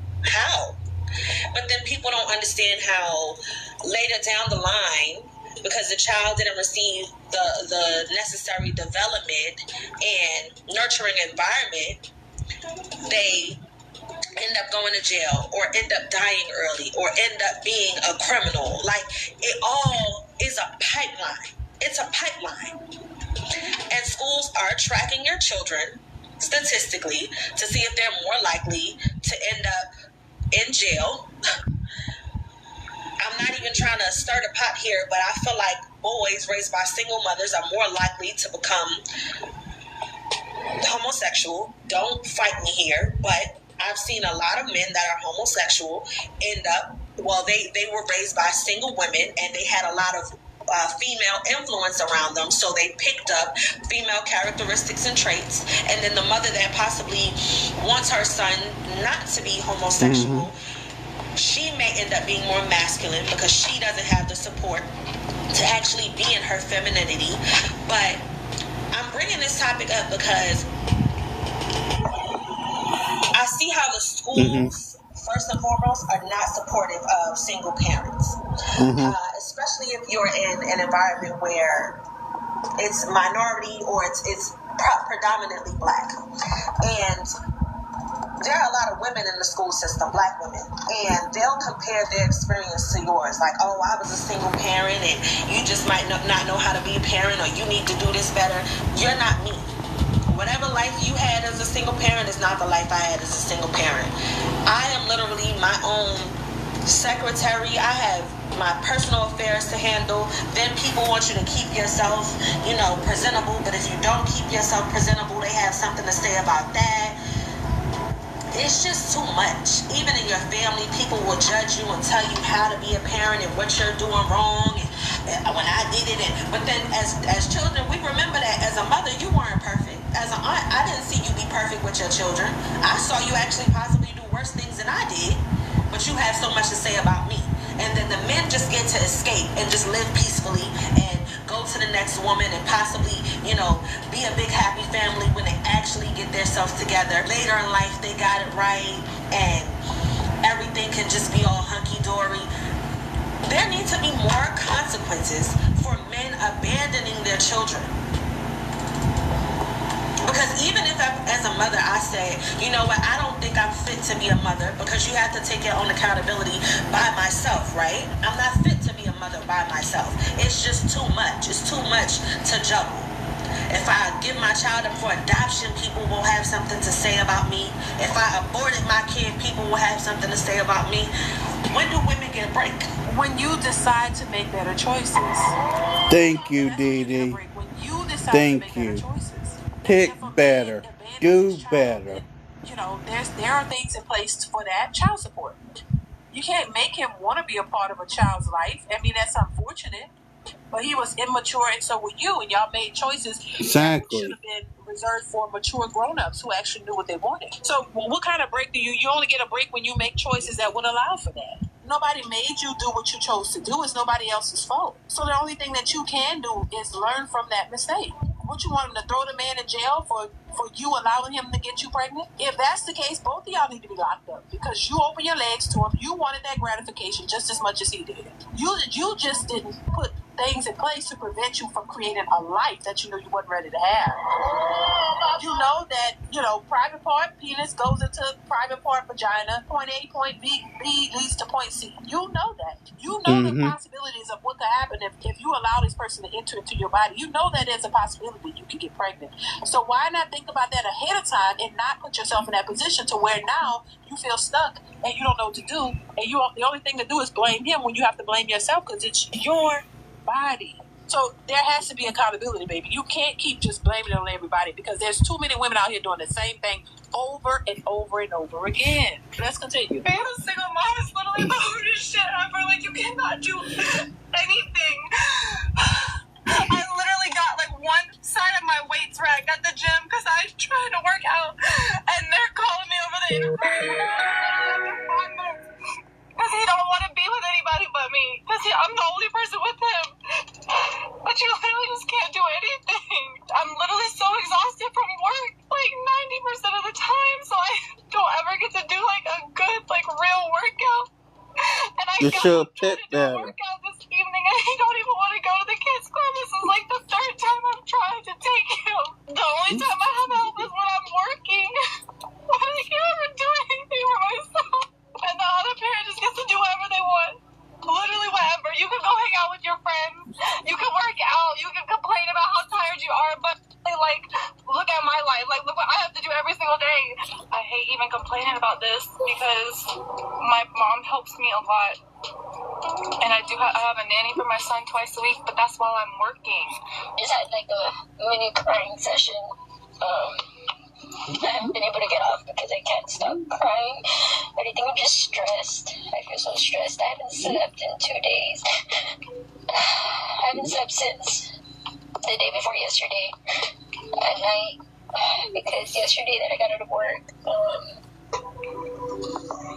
But then people don't understand how later down the line, because the child didn't receive the necessary development and nurturing environment, they end up going to jail, or end up dying early, or end up being a criminal. Like, it all is a pipeline. It's a pipeline. And schools are tracking your children statistically to see if they're more likely to end up in jail. I'm not even trying to stir the pot here, but I feel like boys raised by single mothers are more likely to become homosexual. Don't fight me here, but I've seen a lot of men that are homosexual end up, they were raised by single women, and they had a lot of female influence around them, so they picked up female characteristics and traits, and then the mother that possibly wants her son not to be homosexual, she may end up being more masculine because she doesn't have the support to actually be in her femininity. But I'm bringing this topic up because I see how the schools, first and foremost, are not supportive of single parents, especially if you're in an environment where it's minority or it's predominantly black. And there are a lot of women in the school system, black women, and they'll compare their experience to yours. Like, oh, I was a single parent, and you just might not know how to be a parent, or you need to do this better. You're not me. Whatever life you had as a single parent is not the life I had as a single parent. I am literally my own secretary. I have my personal affairs to handle. Then people want you to keep yourself, presentable. But if you don't keep yourself presentable, they have something to say about that. It's just too much. Even in your family, people will judge you and tell you how to be a parent and what you're doing wrong. And when I did it, but then as children, we remember that as a mother, you weren't perfect. As an aunt, I didn't see you be perfect with your children. I saw you actually possibly do worse things than I did, but you have so much to say about me. And then the men just get to escape and just live peacefully and go to the next woman and possibly, be a big happy family when they actually get themselves together. Later in life, they got it right and everything can just be all hunky-dory. There need to be more consequences for men abandoning their children. Because even if, as a mother, I said, you know what, I don't think I'm fit to be a mother, because you have to take your own accountability by myself, right? I'm not fit to be a mother by myself. It's just too much. It's too much to juggle. If I give my child up for adoption, people will have something to say about me. If I aborted my kid, people will have something to say about me. When do women get a break? When you decide to make better choices. Thank you, Dee Dee. When you decide Thank to make you. better choices. Pick better. Do better. You know, there are things in place for that. Child support. You can't make him want to be a part of a child's life. I mean, that's unfortunate. But he was immature, and so were you, and y'all made choices that should have been reserved for mature grown-ups who actually knew what they wanted. So what kind of break do you only get a break when you make choices that would allow for that? Nobody made you do what you chose to do. It's nobody else's fault. So the only thing that you can do is learn from that mistake. What, you want him to throw the man in jail for you allowing him to get you pregnant? If that's the case, both of y'all need to be locked up, because you opened your legs to him. You wanted that gratification just as much as he did. You just didn't put things in place to prevent you from creating a life that you knew you wasn't ready to have. You know that, private part penis goes into private part vagina, point A, point B leads to point C. You know that. You know the possibilities of what could happen if you allow this person to enter into your body. You know that there's a possibility you could get pregnant. So why not think about that ahead of time and not put yourself in that position to where now you feel stuck and you don't know what to do, and the only thing to do is blame him when you have to blame yourself, because it's your body. So there has to be accountability, baby. You can't keep just blaming it on everybody, because there's too many women out here doing the same thing over and over and over again. Let's continue. Being a single mom is literally the hardest shit ever. Like, you cannot do anything. I literally got one side of my weights racked at the gym because I tried to work out, and they're calling me over the interphone because he don't want to be with anybody but me, because I'm the only person with him. But you literally just can't do anything. I'm literally so exhausted from work 90% of the time, so I don't ever get to do a good real workout. And I should pick better. Workout this evening, and he don't even want to go to the kids' club. This is the third time I'm trying to take him. The only time I have help is when I'm working. But I can't ever do anything for myself. And the other parent just gets to do whatever they want. Literally whatever. You can go hang out with your friends. You can work out. You can complain about how tired you are. But look at my life. Look what I have to do every single day. I hate even complaining about this because my mom helps me a lot. And I have a nanny for my son twice a week, but that's while I'm working. Just had a mini crying session. I haven't been able to get off because I can't stop crying. But I think I'm just stressed. I feel so stressed. I haven't slept in 2 days. I haven't slept since the day before yesterday at night, because yesterday that I got out of work,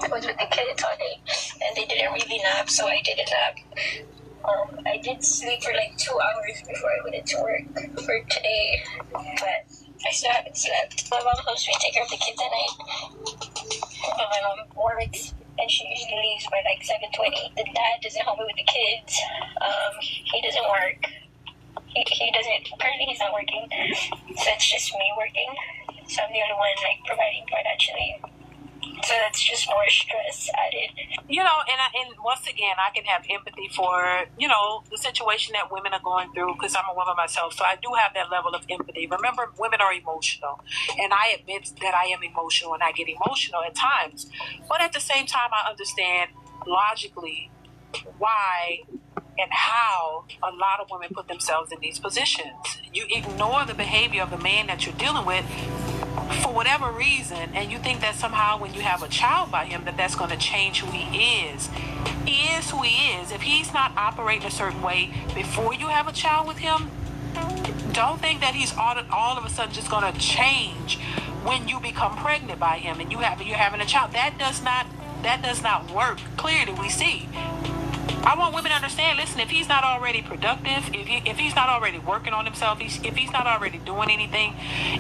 I was with the kids all day, and they didn't really nap, so I did a nap. I did sleep for 2 hours before I went into work for today, but I still haven't slept. My mom helps me take care of the kids at night. My mom works, and she usually leaves by 7:20. The dad doesn't help me with the kids. He doesn't work. He doesn't, currently he's not working, so it's just me working. So I'm the only one providing financially. So that's just more stress added. And once again, I can have empathy for, the situation that women are going through, because I'm a woman myself. So I do have that level of empathy. Remember, women are emotional. And I admit that I am emotional, and I get emotional at times. But at the same time, I understand logically why and how a lot of women put themselves in these positions. You ignore the behavior of the man that you're dealing with for whatever reason, and you think that somehow when you have a child by him that's going to change who he is. He is who he is. If he's not operating a certain way before you have a child with him, don't think that he's all of a sudden just going to change when you become pregnant by him and you're having a child. That does not work. Clearly, we see. I want women to understand, listen, if he's not already productive, if he's not already working on himself, if he's not already doing anything,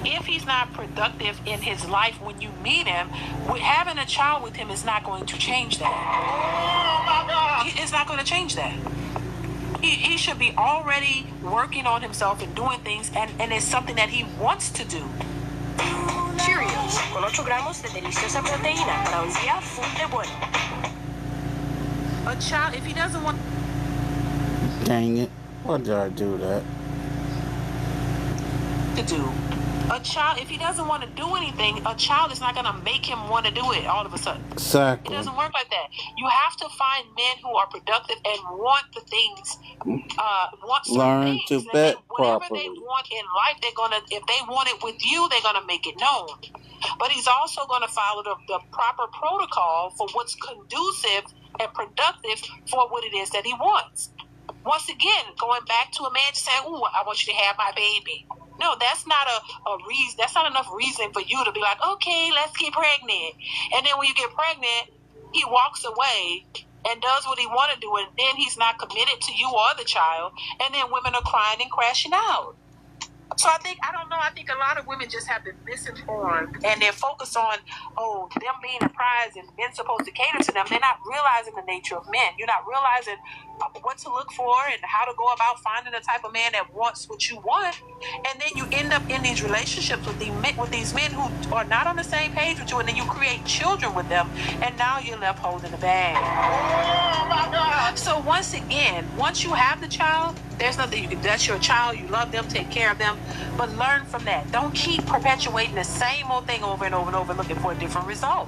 if he's not productive in his life when you meet him, having a child with him is not going to change that. It's not going to change that. He should be already working on himself and doing things, and it's something that he wants to do. Cheerios. con 8 gramos de deliciosa proteína para un día full de bueno. A child, if he doesn't want... Dang it. Why did I do that? To do. A child, if he doesn't want to do anything, a child is not going to make him want to do it all of a sudden. Exactly. It doesn't work like that. You have to find men who are productive and want the things, want certain Learn things. to bet whatever properly. they want in life, they're going to, if they want it with you, they're going to make it known. But he's also going to follow the proper protocol for what's conducive and productive for what it is that he wants. Once again, going back to a man just saying, "Ooh, I want you to have my baby." No, that's not a reason. That's not enough reason for you to be like, "Okay, let's get pregnant." And then when you get pregnant, he walks away and does what he want to do, and then he's not committed to you or the child. And then women are crying and crashing out. So I think a lot of women just have been misinformed, and they're focused on, them being a prize and men supposed to cater to them. They're not realizing the nature of men. You're not realizing what to look for and how to go about finding the type of man that wants what you want. And then you end up in these relationships with these men who are not on the same page with you, and then you create children with them, and now you're left holding the bag. Oh my God! So once again, once you have the child, there's nothing you can. That's your child. You love them, take care of them, but learn from that. Don't keep perpetuating the same old thing over and over and over, looking for a different result.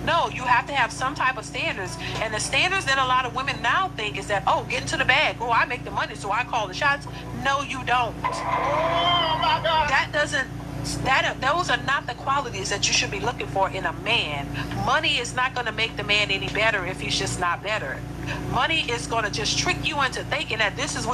No, you have to have some type of standards, and the standards that a lot of women now think is that, get into the bag. I make the money, so I call the shots. No, you don't. Oh my God! Those are not the qualities that you should be looking for in a man. Money is not going to make the man any better if he's just not better. Money is going to just trick you into thinking that this is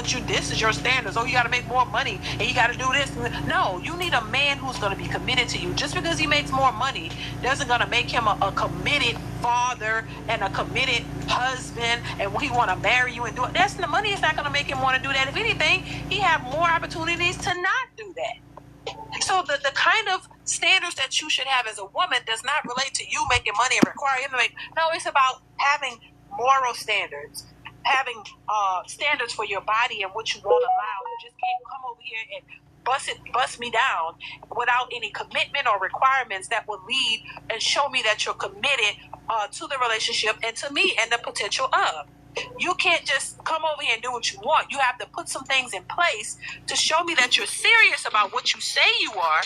your standards. You got to make more money and you got to do this. No, you need a man who's going to be committed to you. Just because he makes more money doesn't going to make him a committed father and a committed husband, and he want to marry you and do it. The money is not going to make him want to do that. If anything, he have more opportunities to not do that. So the kind of standards that you should have as a woman does not relate to you making money and require him to make. No, it's about having moral standards, having standards for your body and what you won't allow. You just can't come over here and bust me down without any commitment or requirements that will lead and show me that you're committed to the relationship and to me and the potential of. You can't just come over here and do what you want. You have to put some things in place to show me that you're serious about what you say you are,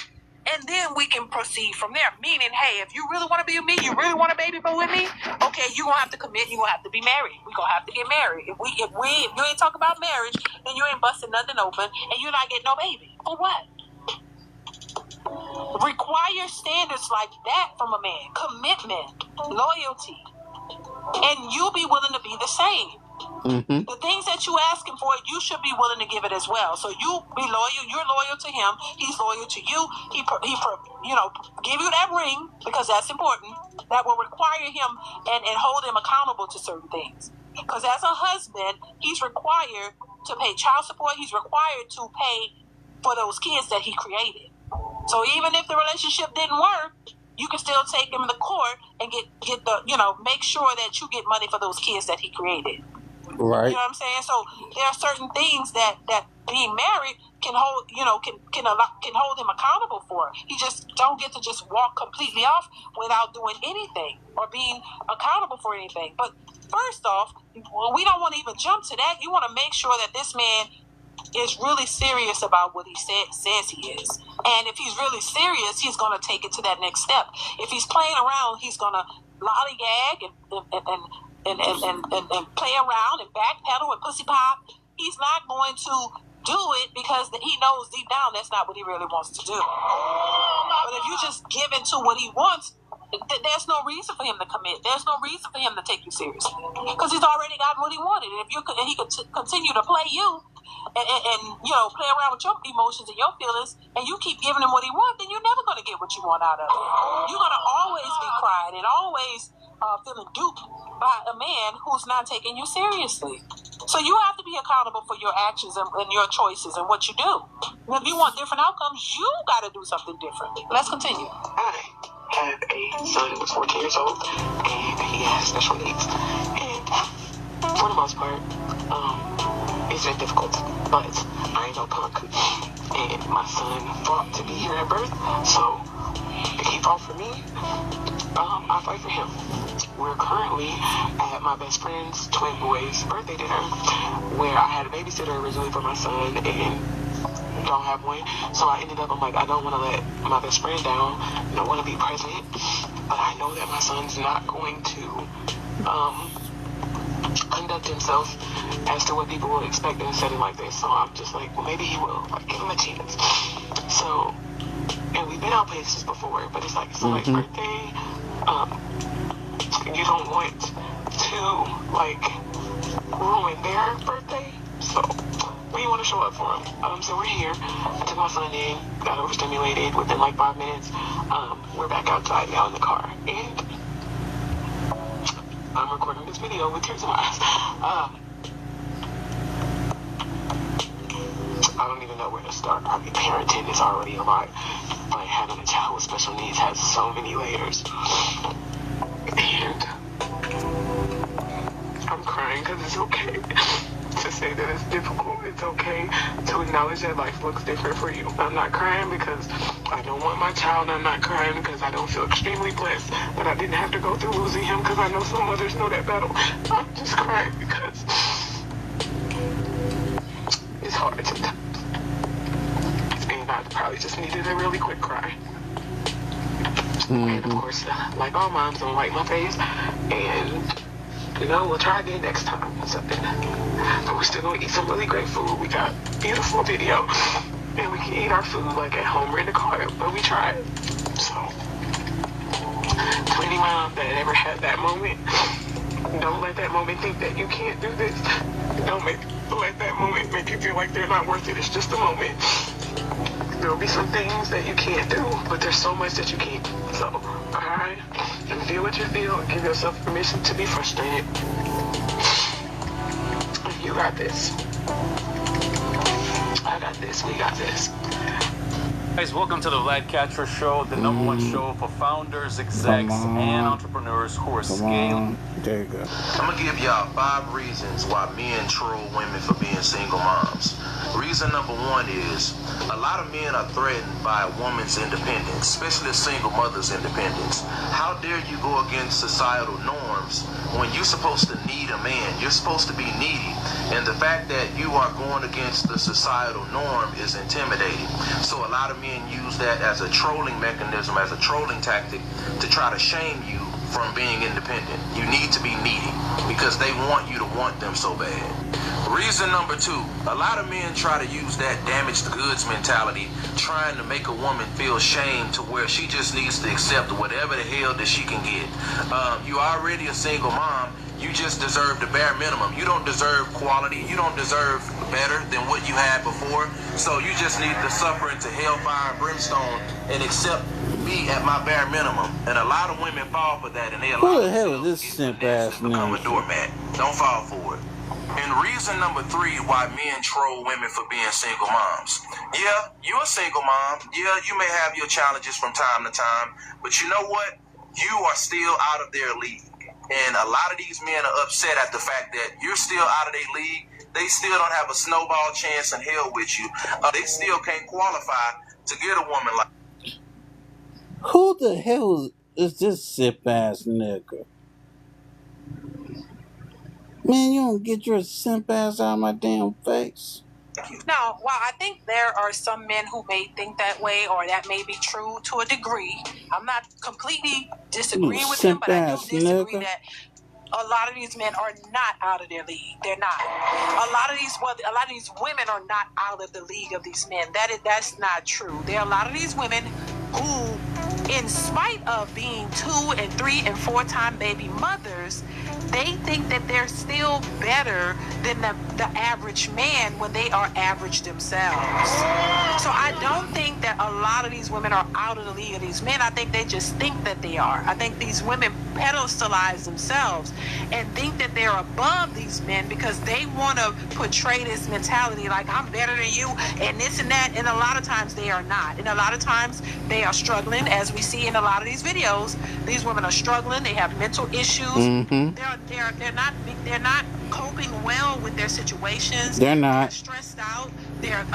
and then we can proceed from there. Meaning, hey, if you really want to be with me, you really want a baby with me, okay, you're going to have to commit, you're going to have to be married. We're going to have to get married. If you ain't talking about marriage, then you ain't busting nothing open, and you're not getting no baby. For what? Require standards like that from a man. Commitment, loyalty. And you'll be willing to be the same. Mm-hmm. The things that you asking for, you should be willing to give it as well. So you be loyal. You're loyal to him. He's loyal to you. He give you that ring because that's important. That will require him and hold him accountable to certain things. Because as a husband, he's required to pay child support. He's required to pay for those kids that he created. So even if the relationship didn't work, you can still take him to court and get make sure that you get money for those kids that he created. Right. You know what I'm saying? So there are certain things that being married can hold, can hold him accountable for. He just don't get to just walk completely off without doing anything or being accountable for anything. But first off, we don't want to even jump to that. You want to make sure that this man is really serious about what he says he is. And if he's really serious, he's going to take it to that next step. If he's playing around, he's going to lollygag and play around and backpedal and pussy pop. He's not going to do it because he knows deep down that's not what he really wants to do. But if you just give into what he wants, there's no reason for him to commit. There's no reason for him to take you seriously because he's already gotten what he wanted. And if he could continue to play you and play around with your emotions and your feelings, and you keep giving him what he wants, then you're never going to get what you want out of it. You're going to always be crying and always feeling duped by a man who's not taking you seriously. So you have to be accountable for your actions and your choices and what you do. And if you want different outcomes, you got to do something different. Let's continue. I have a son who's 14 years old, and he has special needs. And for the most part, it's been difficult, but I ain't no punk. And my son fought to be here at birth, so If he fought for me, I fight for him. We're currently at my best friend's twin boy's birthday dinner, where I had a babysitter originally for my son and don't have one. So I ended up, I'm like, I don't want to let my best friend down. I don't want to be present, but I know that my son's not going to conduct himself as to what people would expect in a setting like this. So I'm just like, well, maybe he will. Like, give him a chance. So, and we've been out places before, but it's like somebody's birthday. You don't want to, like, ruin their birthday. So we want to show up for him. So we're here. I took my son in, got overstimulated within like 5 minutes. We're back outside now in the car. And I'm recording this video with tears in my eyes. I don't even know where to start. I mean, parenting is already a lot. But having a child with special needs has so many layers. And I'm crying because it's okay to say that it's difficult. It's okay to acknowledge that life looks different for you. I'm not crying because I don't want my child. I'm not crying because I don't feel extremely blessed that I didn't have to go through losing him, because I know some mothers know that battle. I'm just crying because it's hard sometimes. And I probably just needed a really quick cry. And of course, like all moms, don't like my face. And, you know, we'll try again next time. Something. But we're still going to eat some really great food. We got beautiful video. And we can eat our food like at home or in the car. But we tried. So, to any mom that ever had that moment, don't let that moment think that you can't do this. Don't let that moment make you feel like they're not worth it. It's just a moment. There'll be some things that you can't do, but there's so much that you can. So, cry and feel what you feel. Give yourself permission to be frustrated. You got this. I got this. We got this. Guys, welcome to the Vlad Catcher Show, the number one show for founders, execs, and entrepreneurs who are scaling. There you go. I'm going to give y'all 5 reasons why men troll women for being single moms. Reason number 1 is a lot of men are threatened by a woman's independence, especially a single mother's independence. How dare you go against societal norms when you're supposed to need a man? You're supposed to be needy. And the fact that you are going against the societal norm is intimidating. So a lot of men use that as a trolling mechanism, as a trolling tactic to try to shame you from being independent. You need to be needy because they want you to want them so bad. Reason number 2, a lot of men try to use that damaged goods mentality, trying to make a woman feel shame to where she just needs to accept whatever the hell that she can get. You already a single mom. You just deserve the bare minimum. You don't deserve quality. You don't deserve better than what you had before. So you just need to suffer into hellfire and brimstone and accept me at my bare minimum. And a lot of women fall for that, and they allow Who the hell is this simp ass become a doormat. Don't fall for it. And reason number 3 why men troll women for being single moms. Yeah, you're a single mom. Yeah, you may have your challenges from time to time, but you know what? You are still out of their league. And a lot of these men are upset at the fact that you're still out of their league. They still don't have a snowball chance in hell with you. They still can't qualify to get a woman like. Who the hell is this simp ass nigga? Man, you don't get your simp ass out of my damn face. Now, while I think there are some men who may think that way, or that may be true to a degree, I'm not completely disagreeing with them, but I do disagree that a lot of these men are not out of their league. They're not. A lot of these women are not out of the league of these men. That's not true. There are a lot of these women who, in spite of being 2 and 3 and 4 time baby mothers, they think that they're still better than the average man when they are average themselves. So I don't think that a lot of these women are out of the league of these men. I think they just think that they are. I think these women pedestalize themselves and think that they're above these men because they want to portray this mentality like, I'm better than you and this and that. And a lot of times they are not. And a lot of times they are struggling, as we see in a lot of these videos. These women are struggling. They have mental issues. Mm-hmm. They're not coping well with their situations. They're not. Stressed out. They're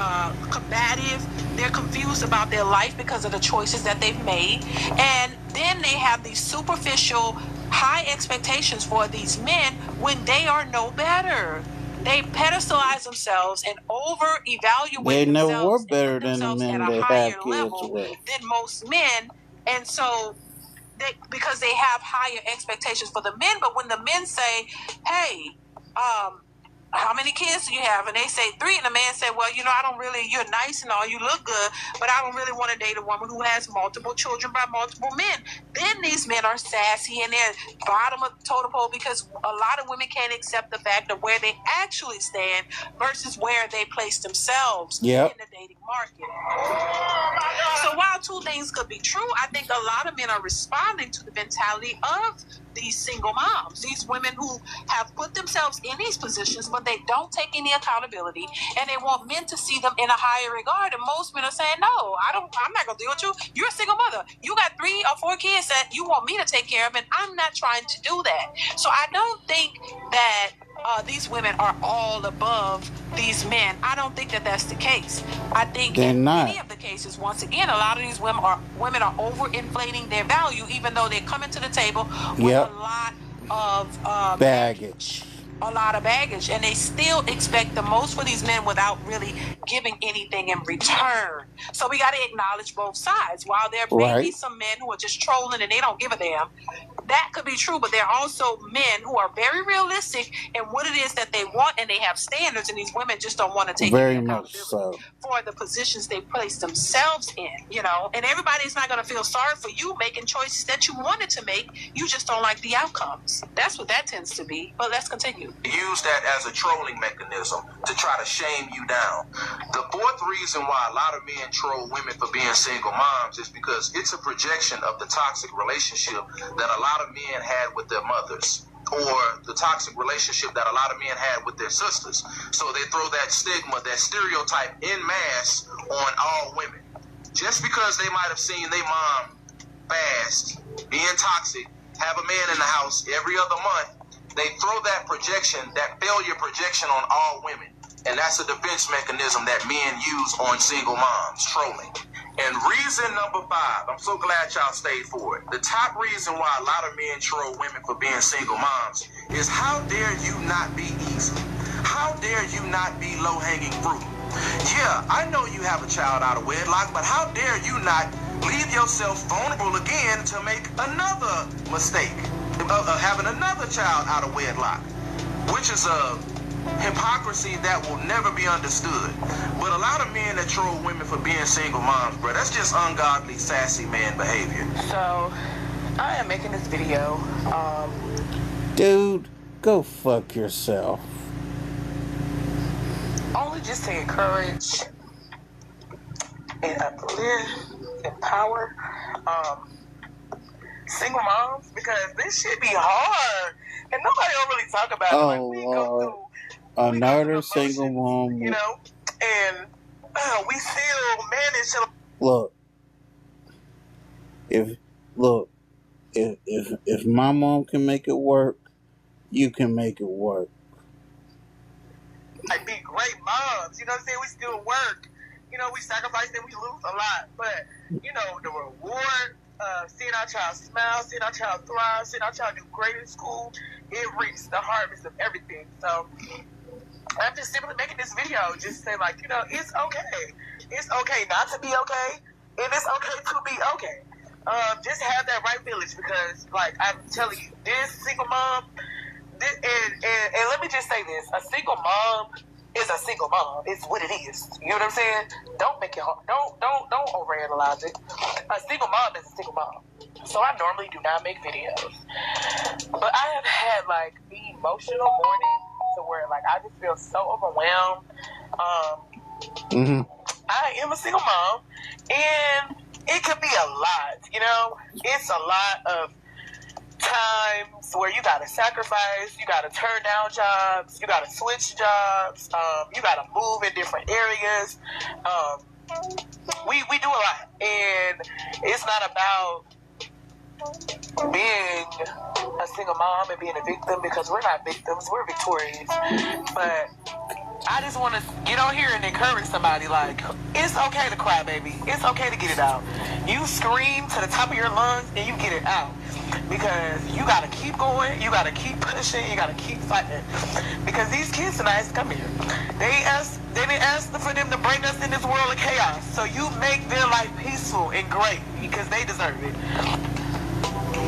combative. They're confused about their life because of the choices that they've made. And then they have these superficial, high expectations for these men when they are no better. They pedestalize themselves and over-evaluate themselves. They never were better than the men they have kids with. Than most men. And so, because they have higher expectations for the men, but when the men say, hey, how many kids do you have? And they say 3, and the man said, well, I don't really, you're nice and all, you look good, but I don't really want to date a woman who has multiple children by multiple men. Then these men are sassy and they're bottom of the totem pole because a lot of women can't accept the fact of where they actually stand versus where they place themselves in the dating market. So while 2 things could be true, I think a lot of men are responding to the mentality of these single moms, these women who have put themselves in these positions, but they don't take any accountability, and they want men to see them in a higher regard. And most men are saying, no, I'm not going to deal with you. You're a single mother. You got 3 or 4 kids that you want me to take care of, and I'm not trying to do that. So I don't think that these women are all above these men. I don't think that that's the case. I think in many of the cases, once again, a lot of these women are overinflating their value, even though they're coming to the table with a lot of baggage. A lot of baggage, and they still expect the most for these men without really giving anything in return. So we got to acknowledge both sides. While there may be some men who are just trolling and they don't give a damn, that could be true, but there are also men who are very realistic in what it is that they want, and they have standards, and these women just don't want to take any accountability for the positions they place themselves in, and everybody's not going to feel sorry for you making choices that you wanted to make. You just don't like the outcomes. That's what that tends to be. But let's continue. Use that as a trolling mechanism to try to shame you down. The 4th reason why a lot of men troll women for being single moms is because it's a projection of the toxic relationship that a lot of men had with their mothers, or the toxic relationship that a lot of men had with their sisters. So they throw that stigma, that stereotype en masse on all women. Just because they might have seen their mom fast, being toxic, have a man in the house every other month, they throw that projection, that failure projection on all women. And that's a defense mechanism that men use on single moms, trolling. And reason number 5, I'm so glad y'all stayed for it. The top reason why a lot of men troll women for being single moms is how dare you not be easy? How dare you not be low-hanging fruit? Yeah, I know you have a child out of wedlock, but how dare you not leave yourself vulnerable again to make another mistake of having another child out of wedlock, which is a hypocrisy that will never be understood. But a lot of men that troll women for being single moms, bro, that's just ungodly, sassy man behavior. So, I am making this video. Dude, go fuck yourself. Only just to encourage and uplift, empower single moms, because this shit be hard and nobody don't really talk about it. Like, we go through another single mom, and we still manage to if my mom can make it work, you can make it work. Like, be great moms, you know what I'm saying? We still work, we sacrifice and we lose a lot, but the reward, seeing our child smile, seeing our child thrive, seeing our child do great in school, it reaps the harvest of everything. So I'm just simply making this video just to say, like, it's okay. It's okay not to be okay, and it's okay to be okay. Just have that right village, because, like, I'm telling you, this single mom, and let me just say this, a single mom is a single mom. It's what it is. You know what I'm saying? Don't make it hard. Don't overanalyze it. A single mom is a single mom. So I normally do not make videos, but I have had, like, emotional mornings to where, like, I just feel so overwhelmed. I am a single mom, and it could be a lot. It's a lot of times where you gotta sacrifice, you gotta turn down jobs, you gotta switch jobs, you gotta move in different areas. We do a lot, and it's not about being a single mom and being a victim, because we're not victims, we're victorious. But I just want to get on here and encourage somebody, like, it's okay to cry, baby. It's okay to get it out. You scream to the top of your lungs and you get it out. Because you got to keep going, you got to keep pushing, you got to keep fighting. Because these kids tonight, come here. They didn't ask for them to bring us in this world of chaos. So you make their life peaceful and great because they deserve it.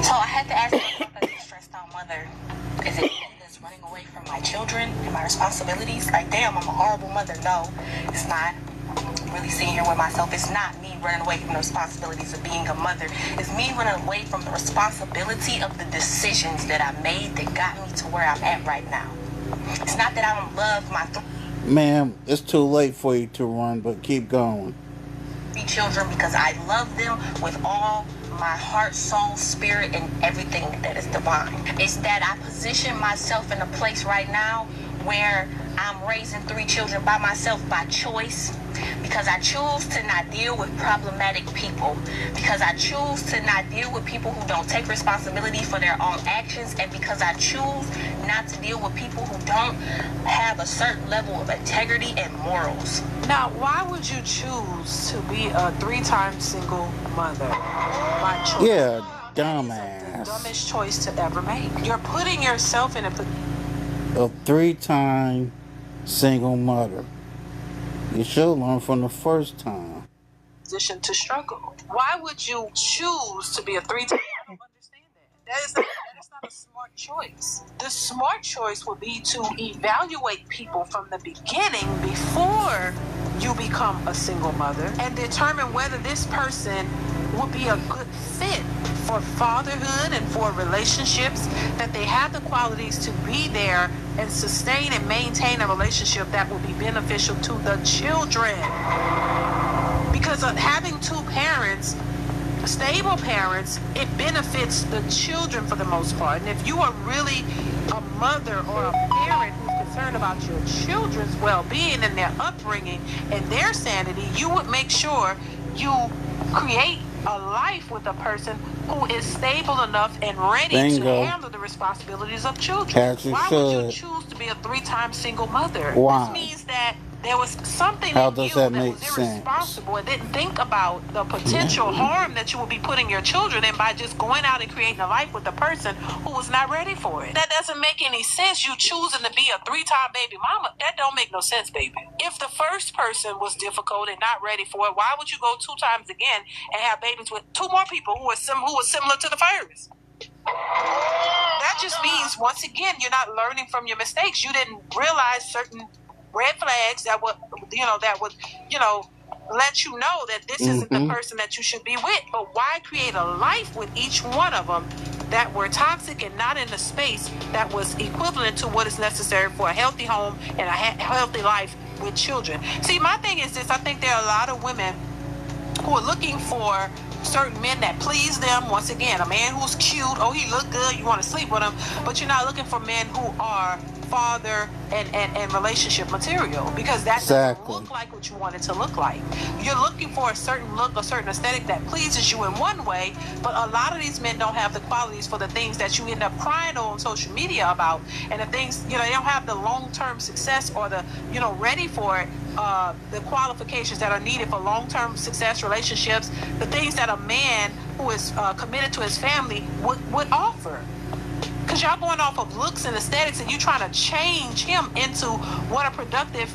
So I had to ask myself as a stressed out mother, is it that's running away from my children and my responsibilities? Like, damn, I'm a horrible mother. No, it's not. I'm really sitting here with myself. It's not me running away from the responsibilities of being a mother. It's me running away from the responsibility of the decisions that I made that got me to where I'm at right now. It's not that I don't love my Ma'am, it's too late for you to run, but keep going. 3 children because I love them with all my heart, soul, spirit, and everything that is divine. It's that I position myself in a place right now where I'm raising 3 children by myself by choice, because I choose to not deal with problematic people, because I choose to not deal with people who don't take responsibility for their own actions, and because I choose not to deal with people who don't have a certain level of integrity and morals. Now, why would you choose to be a 3-time single mother? By choice. Yeah, dumbass. That is the dumbest choice to ever make. You're putting yourself in a 3-time single mother. You should learn from the first time. Position to struggle. Why would you choose to be a 3-time? I don't understand that. That is not a smart choice. The smart choice would be to evaluate people from the beginning before you become a single mother and determine whether this person would be a good fit for fatherhood and for relationships, that they have the qualities to be there and sustain and maintain a relationship that will be beneficial to the children. Because of having 2 parents, stable parents, it benefits the children for the most part. And if you are really a mother or a parent who's concerned about your children's well-being and their upbringing and their sanity, you would make sure you create a life with a person who is stable enough and ready to handle the responsibilities of children. Why would you choose to be a 3-time single mother? Why? This means that there was something How in does you that that make was sense? irresponsible and didn't think about the potential harm that you would be putting your children in by just going out and creating a life with a person who was not ready for it. That doesn't make any sense. You choosing to be a 3-time baby mama, that don't make no sense, baby. If the first person was difficult and not ready for it, why would you go 2 times again and have babies with 2 more people who were similar to the first? That just means, once again, you're not learning from your mistakes. You didn't realize certain red flags that would let you know that this isn't the person that you should be with. But why create a life with each one of them that were toxic and not in the space that was equivalent to what is necessary for a healthy home and a healthy life with children? See, my thing is this: I think there are a lot of women who are looking for certain men that please them. Once again, a man who's cute, oh, he look good, you want to sleep with him, but you're not looking for men who are father and relationship material, because that doesn't look like what you want it to look like. You're looking for a certain look, a certain aesthetic that pleases you in one way, but a lot of these men don't have the qualities for the things that you end up crying on social media about, and the things, they don't have the long-term success or the, ready for it, the qualifications that are needed for long-term success relationships, the things that a man who is committed to his family would offer. Because y'all going off of looks and aesthetics, and you trying to change him into what a productive,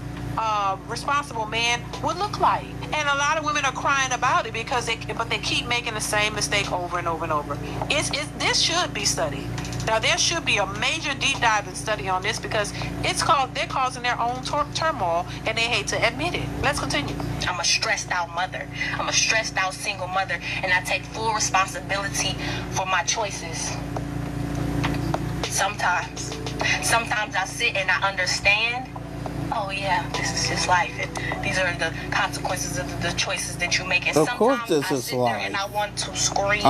responsible man would look like. And a lot of women are crying about it because they keep making the same mistake over and over and over. This should be studied. Now, there should be a major deep dive and study on this, because they're causing their own turmoil, and they hate to admit it. Let's continue. I'm a stressed out mother. I'm a stressed out single mother, and I take full responsibility for my choices. Sometimes I sit and I understand, oh yeah, this is just life, and these are the consequences of the choices that you make. And of course this I is sit life. there and I want to scream.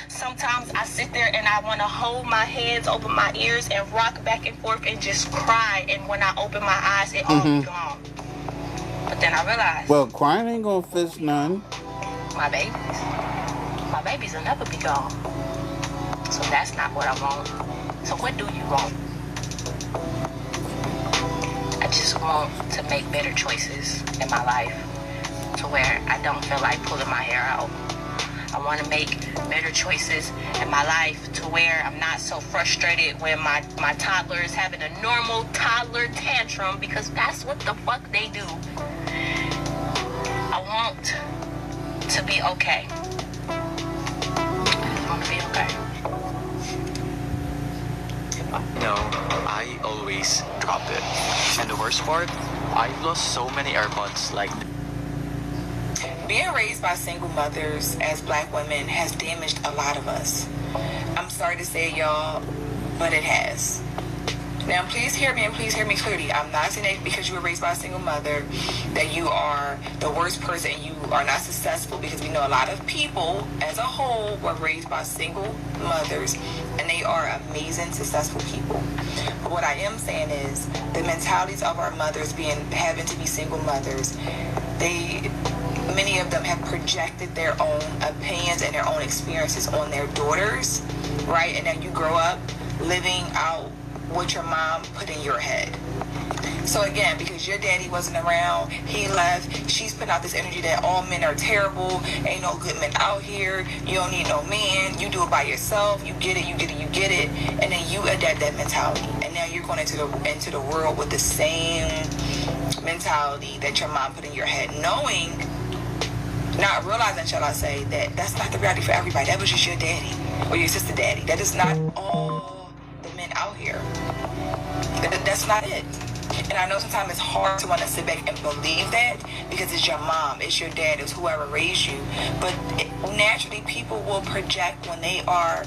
Sometimes I sit there and I want to hold my hands over my ears and rock back and forth and just cry, and when I open my eyes, it all be gone. But then I realize, well, crying ain't gonna fix none. My babies will never be gone. So that's not what I want. So what do you want? I just want to make better choices in my life to where I don't feel like pulling my hair out. I want to make better choices in my life to where I'm not so frustrated when my toddler is having a normal toddler tantrum, because that's what the fuck they do. I want to be okay. I want to be okay. No, I always drop it. And the worst part, I've lost so many AirPods like being raised by single mothers as black women has damaged a lot of us. I'm sorry to say it, y'all, but it has. Now, please hear me and please hear me clearly. I'm not saying that because you were raised by a single mother that you are the worst person and you are not successful, because we know a lot of people as a whole were raised by single mothers and they are amazing, successful people. But what I am saying is the mentalities of our mothers having to be single mothers, many of them have projected their own opinions and their own experiences on their daughters, right? And then you grow up living out what your mom put in your head. So again, because your daddy wasn't around, he left, she's putting out this energy that all men are terrible, ain't no good men out here, you don't need no man, you do it by yourself, you get it, and then you adapt that mentality. And now you're going into the world with the same mentality that your mom put in your head, not realizing, shall I say, that that's not the reality for everybody. That was just your daddy or your sister daddy. That is not all the men out here. That's not it. And I know sometimes it's hard to want to sit back and believe that because it's your mom, it's your dad, it's whoever raised you. But naturally, people will project when they are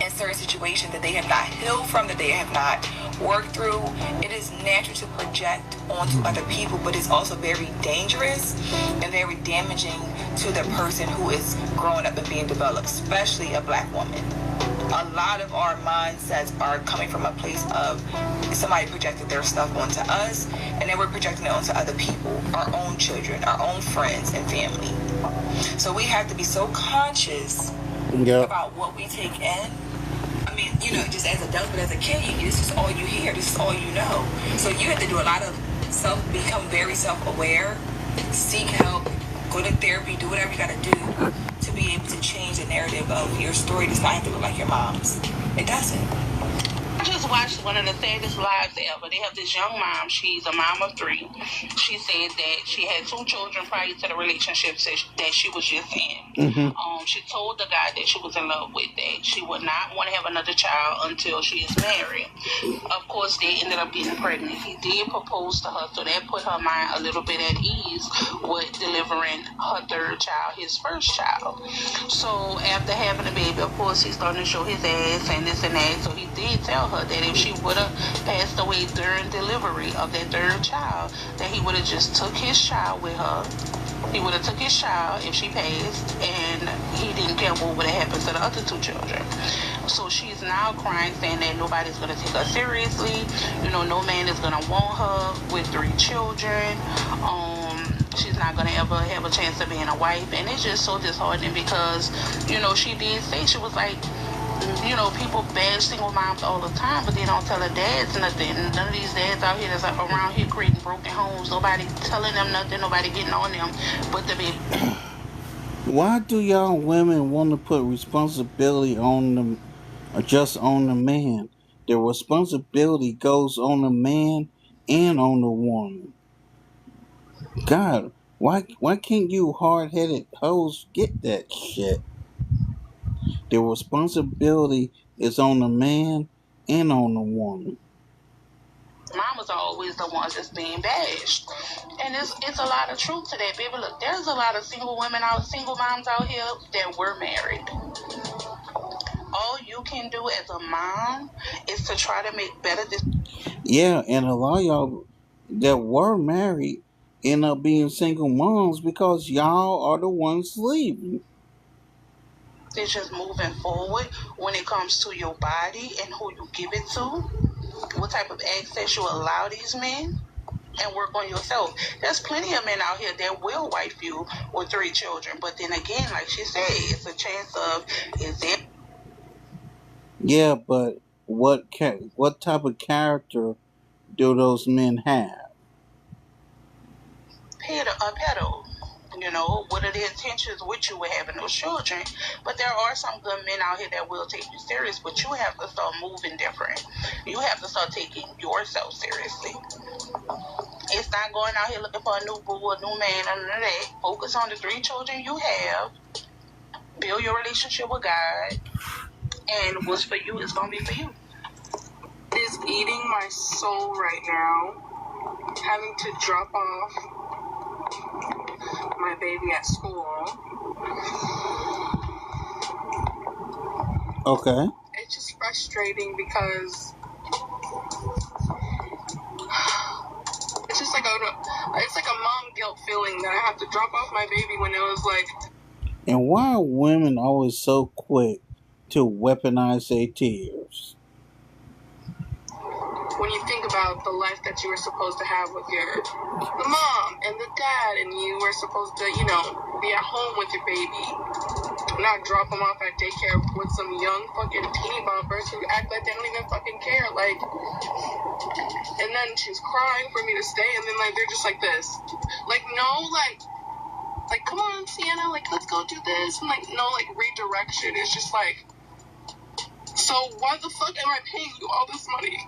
in certain situations that they have not healed from, that they have not worked through. It is natural to project onto other people, but it's also very dangerous and very damaging to the person who is growing up and being developed, especially a black woman. A lot of our mindsets are coming from a place of somebody projected their stuff onto us, and then we're projecting it onto other people, our own children, our own friends and family. So we have to be so conscious about what we take in. I mean, just as adults, but as a kid, this is all you hear, this is all you know. So you have to do a lot of become very self-aware, seek help, go to therapy, do whatever you gotta do to be able to change the narrative of your story. Does not have to look like your mom's. It doesn't. I just watched one of the saddest lives ever. They have this young mom. She's a mom of 3. She said that she had 2 children prior to the relationship that she was just in. She told the guy that she was in love with that she would not want to have another child until she is married. Of course, they ended up getting pregnant. He did propose to her, so that put her mind a little bit at ease with delivering her 3rd child, his first child. So after having a baby, of course, he's starting to show his ass and this and that. So he did tell her that if she would have passed away during delivery of that 3rd child, that he would have just took his child with her. He would have took his child if she passed, and he didn't care what would have happened to the other 2 children. So she's now crying, saying that nobody's going to take her seriously. No man is going to want her with 3 children. She's not going to ever have a chance of being a wife. And it's just so disheartening because, she did say, she was like, people bash single moms all the time, but they don't tell their dads nothing. None of these dads out here that's around here creating broken homes, nobody telling them nothing, nobody getting on them, but the baby. Why do y'all women want to put responsibility on them, or just on the man? The responsibility goes on the man and on the woman. God, why can't you hard-headed hoes get that shit? The responsibility is on the man and on the woman. Mamas are always the ones that's being bashed. And it's a lot of truth to that, baby. Look, there's a lot of single moms out here that were married. All you can do as a mom is to try to make better decisions. Yeah, and a lot of y'all that were married end up being single moms because y'all are the ones leaving. Decisions moving forward when it comes to your body and who you give it to, what type of access you allow these men, and work on yourself. There's plenty of men out here that will wife you with 3 children, but then again, like she said, it's a chance of, is there... Yeah, but what type of character do those men have? Pedo. You know, what are the intentions with you with having those children? But there are some good men out here that will take you serious, but you have to start moving different. You have to start taking yourself seriously. It's not going out here looking for a new boo, a new man, none of that. Focus on the 3 children you have. Build your relationship with God. And what's for you is going to be for you. It's eating my soul right now. Having to drop off my baby at school. Okay. It's just frustrating because it's just like a mom guilt feeling that I have to drop off my baby when it was like. And why are women always so quick to weaponize their tears? When you think about the life that you were supposed to have with the mom and the dad, and you were supposed to, be at home with your baby, not drop them off at daycare with some young fucking teeny boppers who act like they don't even fucking care, like, and then she's crying for me to stay, and then, like, they're just like this. Like, no, like, come on, Sienna, like, let's go do this, and, like, no, like, redirection. It's just like, so why the fuck am I paying you all this money?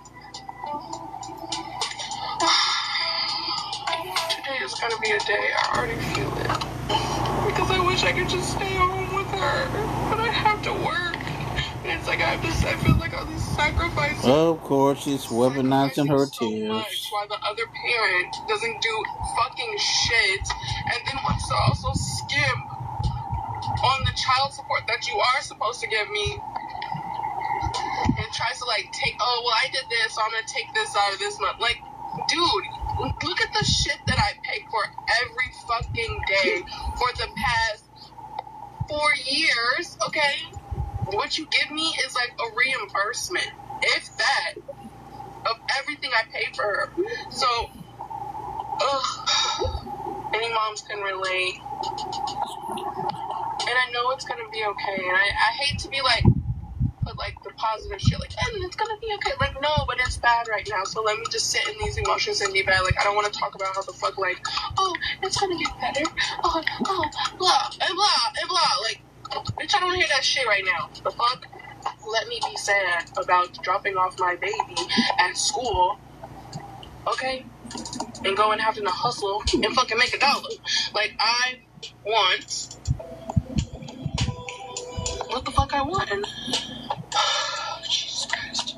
Today is gonna be a day. I already feel it. Because I wish I could just stay home with her. But I have to work. And it's like I feel like all these sacrifices. Of course, she's weaponizing her tears. Much while the other parent doesn't do fucking shit. And then wants to also skimp on the child support that you are supposed to give me. And tries to, like, I did this, so I'm gonna take this out of this month. Like, dude, look at the shit that I pay for every fucking day for the past 4 years, okay? What you give me is, like, a reimbursement, if that, of everything I pay for her. So, any moms can relate. And I know it's gonna be okay, and I hate to be, like, put, like, the positive shit, like, it's gonna be okay. Like, no, but it's bad right now, so let me just sit in these emotions and be bad. Like, I don't want to talk about how the fuck, like, it's gonna get better. Blah, and blah, and blah. Like, bitch, I don't hear that shit right now. The fuck? Let me be sad about dropping off my baby at school, okay? And going and having to hustle and fucking make $1. Like, I want what the fuck I want. Jesus Christ.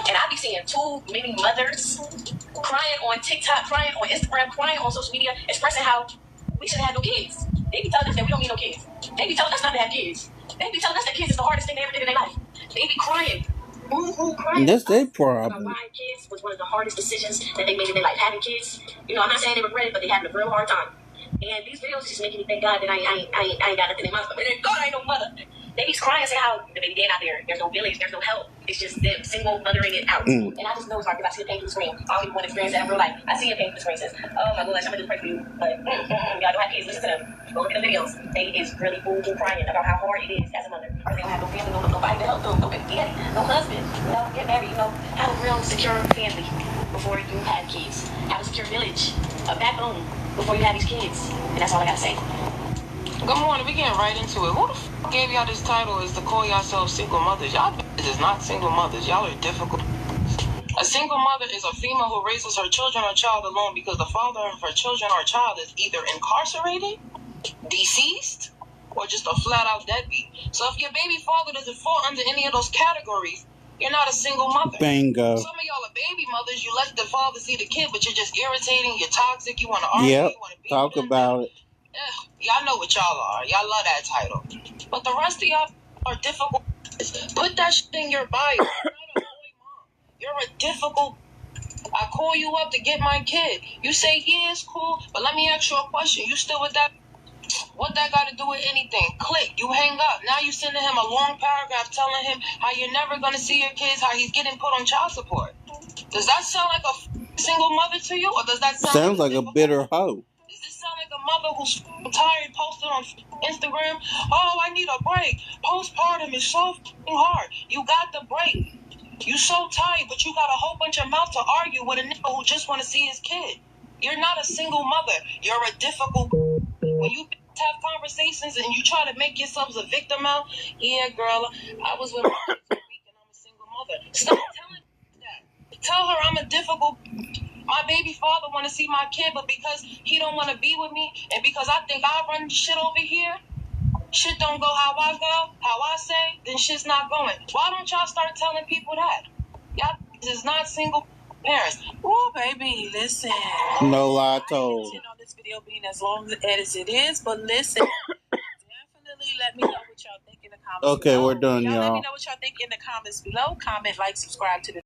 And I be seeing too many mothers crying on TikTok, crying on Instagram, crying on social media, expressing how we shouldn't have no kids. They be telling us that we don't need no kids. They be telling us not to have kids. They be telling us that kids is the hardest thing they ever did in their life. They be crying. Crying. That's their problem. Buying kids was one of the hardest decisions that they made in their life. Having kids, I'm not saying they regret it, but they having a real hard time. And these videos just making me thank God that I ain't got nothing in my stomach. God, I ain't no mother. They be crying and say how the baby dead out there. There's no village. There's no help. It's just them single mothering it out. And I just know it's hard because I see the pain through the screen. I don't even want to experience that in real life. I see a pain through the screen. Says, oh my gosh, I'm gonna just pray for you. But y'all don't have kids. Listen to them. Go look at the videos. They is really boo-boo crying about how hard it is as a mother. Because they don't have no family, nobody to help them, no baby daddy, no husband. Get married. Have a real secure family before you have kids. Have a secure village, a backbone before you have these kids. And that's all I gotta say. Good morning. We getting right into it. Who the f gave y'all this title is to call yourselves single mothers? Y'all is not single mothers. Y'all are difficult. A single mother is a female who raises her children or child alone because the father of her children or child is either incarcerated, deceased, or just a flat-out deadbeat. So if your baby father doesn't fall under any of those categories, you're not a single mother. Bingo. Some of y'all are baby mothers. You let the father see the kid, but you're just irritating. You're toxic. You want to argue. Yep. You want to be Talk about it. Y'all know what y'all are. Y'all love that title. But the rest of y'all are difficult. Put that shit in your bio. You're not a boy mom. You're a difficult. I call you up to get my kid. You say, yeah, it's cool, but let me ask you a question. You still with that? What that got to do with anything? Click. You hang up. Now you sending him a long paragraph telling him how you're never going to see your kids, how he's getting put on child support. Does that sound like a single mother to you? Or does that sounds like a bitter hoe? Does this sound like a mother who's tired posted on Instagram? Oh, I need a break. Postpartum is so hard. You got the break. You so tired, but you got a whole bunch of mouth to argue with a nigga who just want to see his kid. You're not a single mother. You're a difficult. When you have conversations and you try to make yourselves a victim out, yeah, girl, I was with my kids for a week and I'm a single mother. Stop telling that. Tell her I'm a difficult. My baby father want to see my kid, but because he don't want to be with me, and because I think I run the shit over here, shit don't go how I go, how I say, then shit's not going. Why don't y'all start telling people that? Y'all is not single parents. Ooh, baby, listen. No lie told. I didn't on this video being as long as it is, but listen. Definitely let me know what y'all think in the comments below. Okay, we're done, y'all. Let me know what y'all think in the comments below. Comment, like, subscribe to the